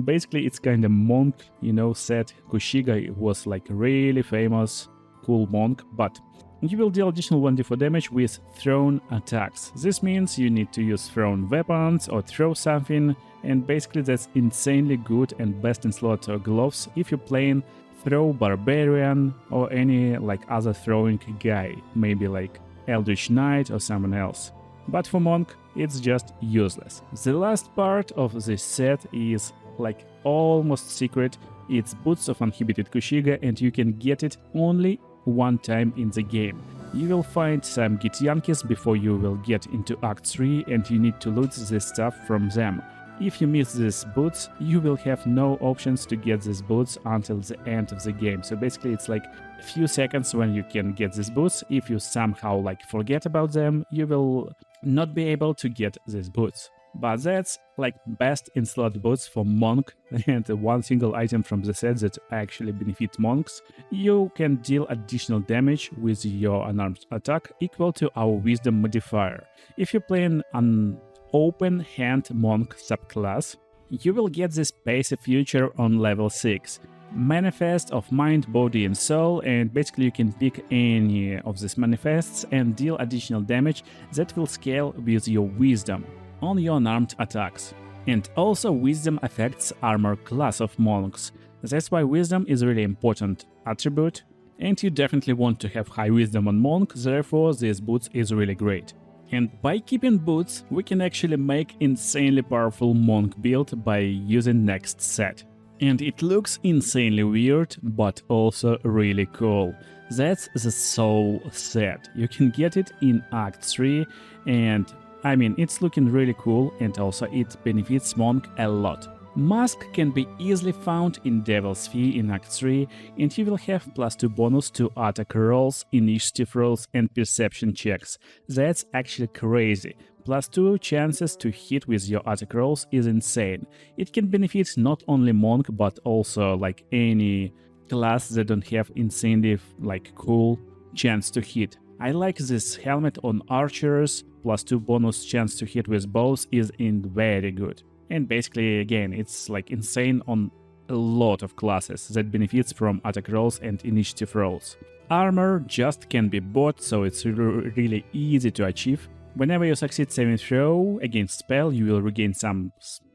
Basically, it's kind of Monk, you know, set. Kushiga was like really famous, cool Monk, but you will deal additional 1d4 damage with thrown attacks. This means you need to use thrown weapons or throw something, and basically that's insanely good and best in slot gloves if you're playing throw barbarian or any like other throwing guy, maybe like Eldritch Knight or someone else. But for Monk, it's just useless. The last part of this set is like almost secret. It's Boots of Uninhibited Kushiga, and you can get it only one time in the game. You will find some Githyankis before you will get into Act 3, and you need to loot the stuff from them. If you miss these boots, you will have no options to get these boots until the end of the game. So basically it's like a few seconds when you can get these boots. If you somehow like forget about them, you will not be able to get these boots. But that's like best in slot boots for Monk, and one single item from the set that actually benefit monks. You can deal additional damage with your unarmed attack equal to our wisdom modifier. If you're playing an open hand monk subclass, you will get this passive feature on level 6. Manifest of mind, body and soul, and basically you can pick any of these manifests and deal additional damage that will scale with your wisdom on your unarmed attacks. And also wisdom affects armor class of monks. That's why wisdom is a really important attribute, and you definitely want to have high wisdom on monk, therefore this boots is really great. And by keeping boots, we can actually make insanely powerful monk build by using next set. And it looks insanely weird, but also really cool. That's the Soul set. You can get it in Act 3, and I mean, it's looking really cool, and also it benefits monk a lot. Mask can be easily found in Devil's Fee in Act 3, and you will have +2 bonus to attack rolls, initiative rolls and perception checks. That's actually crazy. +2 chances to hit with your attack rolls is insane. It can benefit not only monk but also like any class that don't have insanely like cool chance to hit. I like this helmet on archers, +2 bonus chance to hit with bows is very good. And basically, again, it's like insane on a lot of classes that benefits from attack rolls and initiative rolls. Armor just can be bought, so it's really easy to achieve. Whenever you succeed saving throw against spell, you will regain some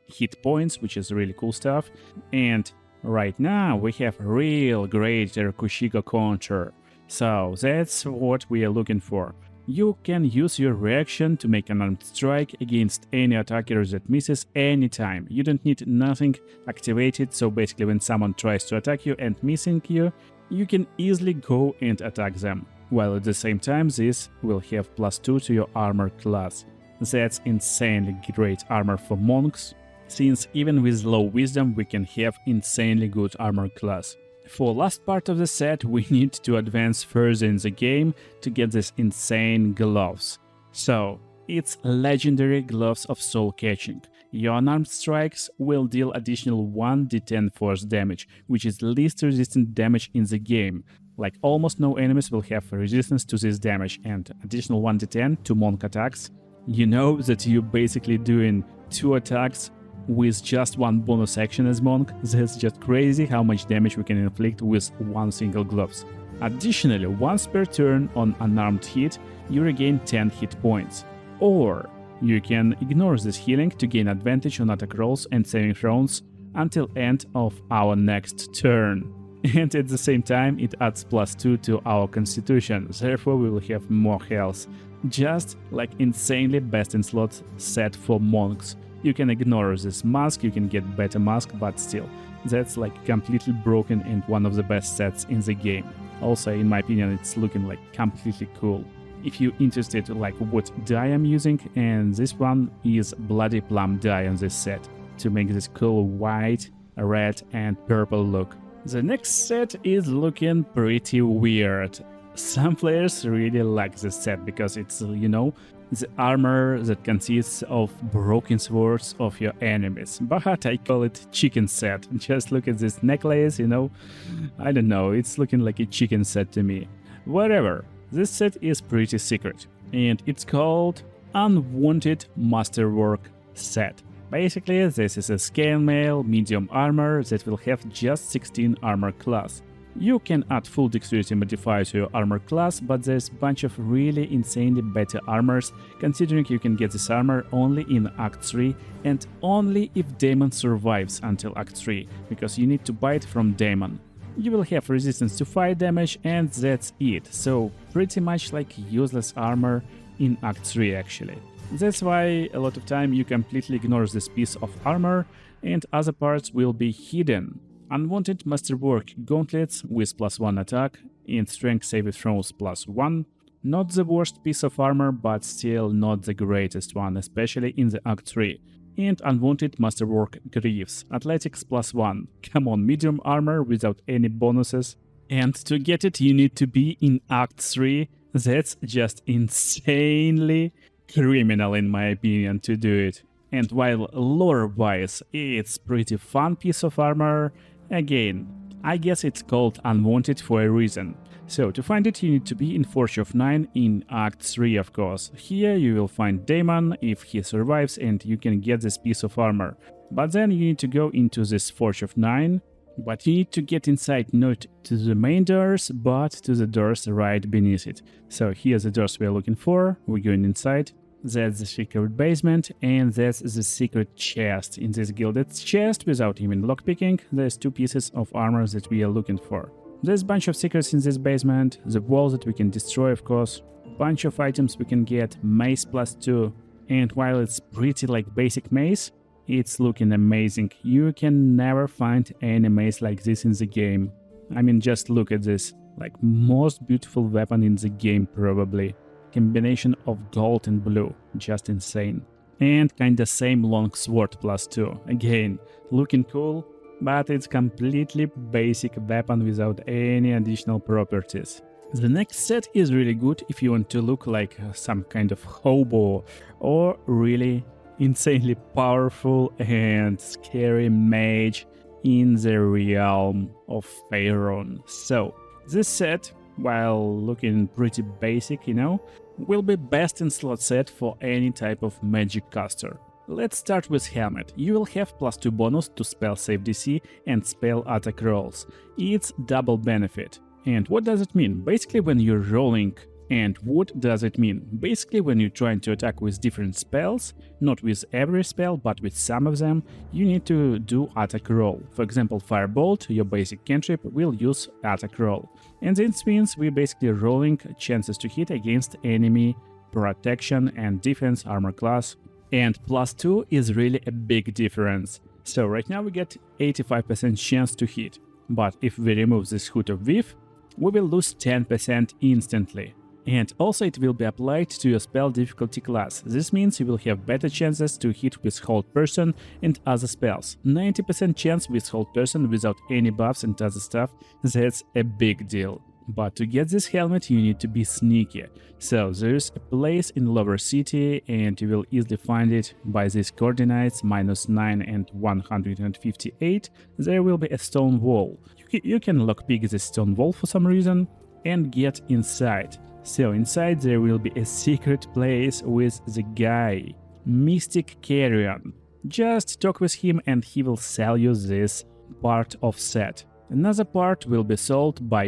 hit points, which is really cool stuff. And right now we have real great Kushiga counter. So that's what we are looking for. You can use your reaction to make an unarmed strike against any attacker that misses anytime. You don't need nothing activated, so basically when someone tries to attack you and missing you, you can easily go and attack them. While at the same time this will have +2 to your armor class. That's insanely great armor for monks, since even with low wisdom we can have insanely good armor class. For last part of the set, we need to advance further in the game to get these insane gloves. So, it's legendary gloves of soul catching. Your unarmed strikes will deal additional 1d10 force damage, which is least resistant damage in the game. Like almost no enemies will have resistance to this damage, and additional 1d10 to monk attacks. You know that you're basically doing 2 attacks with just 1 bonus action as monk. That's just crazy how much damage we can inflict with 1 single gloves. Additionally, once per turn on unarmed hit, you regain 10 hit points. Or you can ignore this healing to gain advantage on attack rolls and saving throws until end of our next turn. And at the same time it adds +2 to our constitution, therefore we will have more health. Just like insanely best in slot set for monks. You can ignore this mask, you can get better mask, but still, That's like completely broken and one of the best sets in the game. Also, in my opinion, it's looking like completely cool. If you're interested like what dye I'm using, and this one is Bloody Plum dye on this set to make this cool white, red and purple look. The next set is looking pretty weird. Some players really like this set because it's, you know, the armor that consists of broken swords of your enemies. But I call it chicken set. Just look at this necklace, you know. I don't know, it's looking like a chicken set to me. Whatever. This set is pretty secret, and it's called Unwanted Masterwork Set. Basically, this is a scale mail medium armor that will have just 16 armor class. You can add full dexterity modifier to your armor class, but there's a bunch of really insanely better armors, considering you can get this armor only in Act 3 and only if Daemon survives until Act 3, because you need to buy it from Daemon. You will have resistance to fire damage and that's it, so pretty much like useless armor in Act 3 actually. That's why a lot of time you completely ignore this piece of armor and other parts will be hidden. Unwanted Masterwork Gauntlets with +1 attack and Strength Saving Throws +1. Not the worst piece of armor, but still not the greatest one, especially in the Act 3. And Unwanted Masterwork Greaves, Athletics +1. Come on, medium armor without any bonuses. And to get it you need to be in Act 3. That's just insanely criminal in my opinion to do it. And while lore-wise it's pretty fun piece of armor, again, I guess it's called Unwanted for a reason. So to find it you need to be in Forge of 9 in Act 3 of course. Here you will find Daemon if he survives and you can get this piece of armor. But then you need to go into this Forge of 9, but you need to get inside not to the main doors but to the doors right beneath it. So here's the doors we're looking for, we're going inside. That's the secret basement, and that's the secret chest. In this gilded chest, without even lockpicking, there's 2 pieces of armor that we are looking for. There's a bunch of secrets in this basement, the wall that we can destroy of course, bunch of items we can get, mace +2, and while it's pretty like basic mace, it's looking amazing. You can never find any mace like this in the game. I mean, just look at this, like most beautiful weapon in the game probably. Combination of gold and blue, just insane. And kinda same long sword +2, again, looking cool, but it's completely basic weapon without any additional properties. The next set is really good if you want to look like some kind of hobo or really insanely powerful and scary mage in the realm of Faerun. So this set, while looking pretty basic, you know, will be best in slot set for any type of magic caster. Let's start with Helmet. You will have +2 bonus to spell save DC and spell attack rolls. It's double benefit. And what does it mean? Basically when you're rolling. And what does it mean? Basically when you're trying to attack with different spells, not with every spell but with some of them, you need to do attack roll. For example, Firebolt, your basic cantrip, will use attack roll. And this means we're basically rolling chances to hit against enemy, protection and defense armor class. And +2 is really a big difference. So right now we get 85% chance to hit. But if we remove this Hood of Weave, we will lose 10% instantly. And also it will be applied to your spell difficulty class. This means you will have better chances to hit with Hold Person and other spells. 90% chance with Hold Person without any buffs and other stuff, that's a big deal. But to get this helmet you need to be sneaky. So there's a place in Lower City and you will easily find it by these coordinates -9 and 158. There will be a stone wall. You can lockpick this stone wall for some reason and get inside. So inside there will be a secret place with the guy, Mystic Carrion. Just talk with him and he will sell you this part of set. Another part will be sold by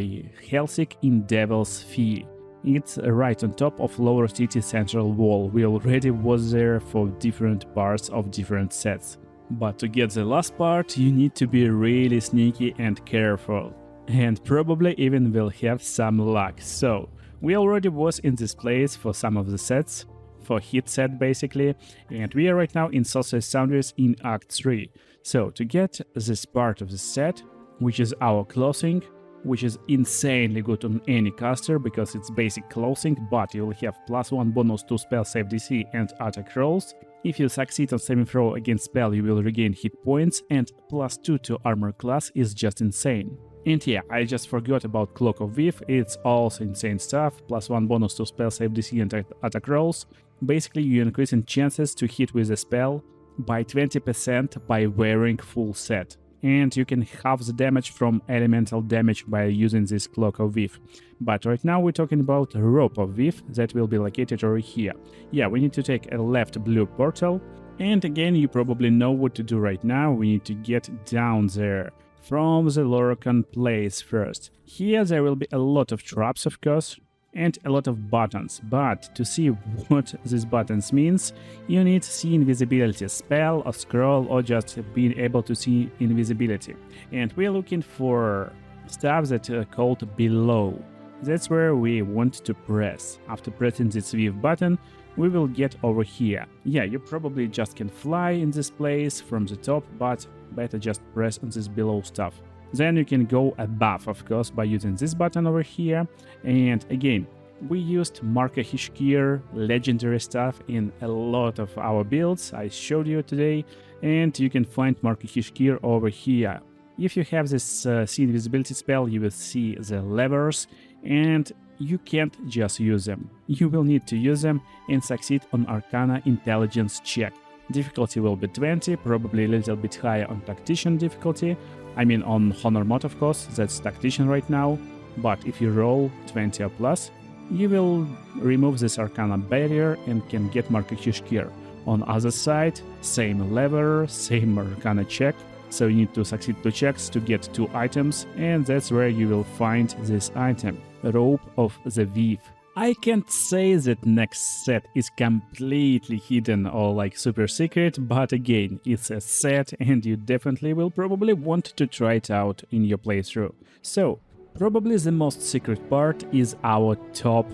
Helsik in Devil's Fee. It's right on top of Lower City central wall. We already was there for different parts of different sets. But to get the last part you need to be really sneaky and careful. And probably even will have some luck. So we already was in this place for some of the sets. for hit set basically, and we are right now in Sorcerer Foundries in Act 3. So to get this part of the set, which is our clothing, which is insanely good on any caster because it's basic clothing, but you will have +1 bonus to spell save DC and attack rolls. If you succeed on saving throw against spell, you will regain hit points, and +2 to armor class is just insane. And yeah, I just forgot about Cloak of Weave, it's also insane stuff, +1 bonus to spell save DC and attack rolls. Basically, you increase in chances to hit with a spell by 20% by wearing full set. And you can halve the damage from elemental damage by using this Cloak of Weave. But right now we're talking about Rope of Weave that will be located over here. Yeah, we need to take a left blue portal, and again you probably know what to do right now. We need to get down there from the Lorcan place first. Here there will be a lot of traps, of course, and a lot of buttons, but to see what these buttons means, you need see invisibility spell or scroll or just being able to see invisibility. And we're looking for stuff that are called below. That's where we want to press. After pressing this weave button, we will get over here. Yeah, you probably just can fly in this place from the top, but better just press on this below stuff. Then you can go above, of course, by using this button over here. And again, we used Marker Hishkir legendary stuff in a lot of our builds I showed you today, and you can find Marker Hishkir over here. If you have this see invisibility spell, you will see the levers, and you can't just use them. You will need to use them and succeed on Arcana Intelligence check. Difficulty will be 20, probably a little bit higher on Tactician difficulty. I mean on Honor Mod, of course, that's Tactician right now, but if you roll 20 or plus, you will remove this Arcana barrier and can get Marker Hishkir. On other side, same lever, same Arcana check, so you need to succeed 2 checks to get 2 items, and that's where you will find this item, Rope of the Weave. I can't say that next set is completely hidden or like super secret, but again, it's a set and you definitely will probably want to try it out in your playthrough. So, probably the most secret part is our top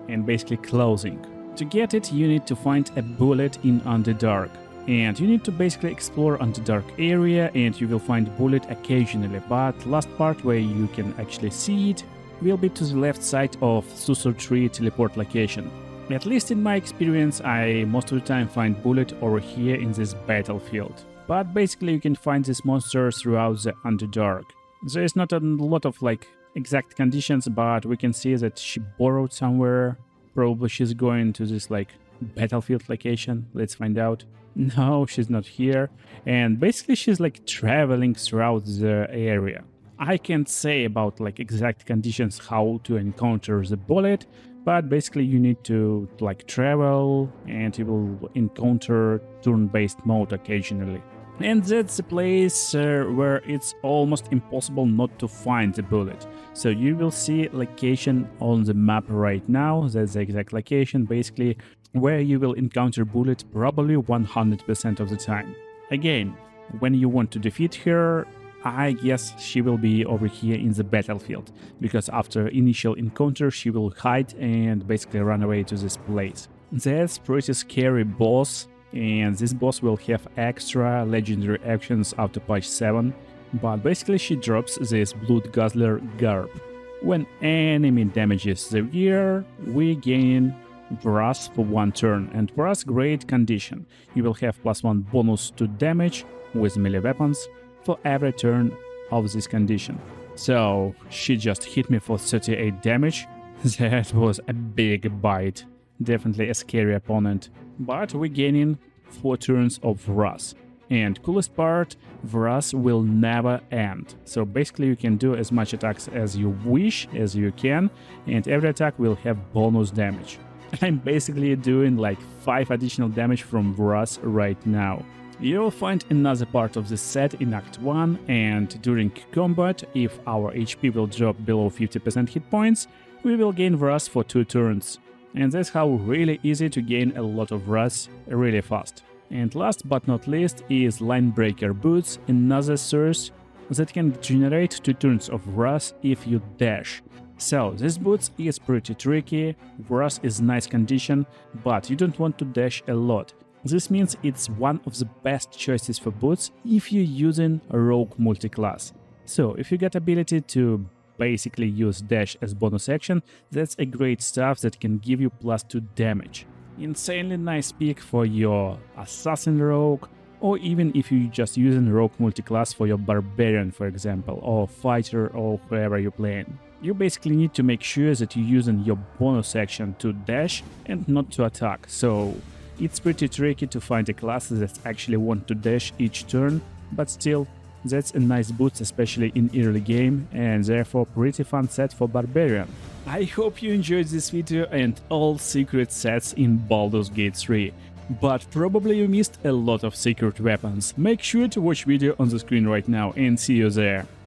and basically clothing. To get it, you need to find a bullet in Underdark. And you need to basically explore Underdark area and you will find bullet occasionally, but last part where you can actually see it will be to the left side of Susur Tree teleport location. At least in my experience, I most of the time find bullet over here in this battlefield. But basically you can find this monster throughout the Underdark. There is not a lot of like exact conditions, but we can see that she borrowed somewhere. Probably she's going to this like battlefield location. Let's find out. No, she's not here. And basically she's like traveling throughout the area. I can't say about like exact conditions how to encounter the bullet, but basically you need to like travel and you will encounter turn-based mode occasionally. And that's the place where it's almost impossible not to find the bullet. So you will see location on the map right now. That's the exact location basically where you will encounter bullet probably 100% of the time. Again, when you want to defeat her, I guess she will be over here in the battlefield, because after initial encounter she will hide and basically run away to this place. That's pretty scary boss, and this boss will have extra legendary actions after patch 7, but basically she drops this Blood Guzzler Garb. When enemy damages the gear, we gain Brass for 1 turn, and Brass great condition. You will have +1 bonus to damage with melee weapons for every turn of this condition. So she just hit me for 38 damage. That was a big bite. Definitely a scary opponent. But we're gaining 4 turns of Wrath. And coolest part, Wrath will never end. So basically you can do as much attacks as you wish, as you can, and every attack will have bonus damage. I'm basically doing like 5 additional damage from Wrath right now. You'll find another part of the set in Act 1, and during combat, if our HP will drop below 50% hit points, we will gain Wrath for 2 turns. And that's how really easy to gain a lot of Wrath really fast. And last but not least is Linebreaker Boots, another source that can generate 2 turns of Wrath if you dash. So this boots is pretty tricky, Wrath is nice condition, but you don't want to dash a lot. This means it's one of the best choices for boots if you're using a rogue multi-class. So if you get ability to basically use dash as bonus action, that's a great stuff that can give you +2 damage. Insanely nice pick for your assassin rogue, or even if you're just using rogue multi-class for your barbarian, for example, or fighter, or whoever you're playing. You basically need to make sure that you're using your bonus action to dash and not to attack, so it's pretty tricky to find a class that actually want to dash each turn, but still, that's a nice boost, especially in early game, and therefore pretty fun set for Barbarian. I hope you enjoyed this video and all secret sets in Baldur's Gate 3. But probably you missed a lot of secret weapons. Make sure to watch video on the screen right now and see you there.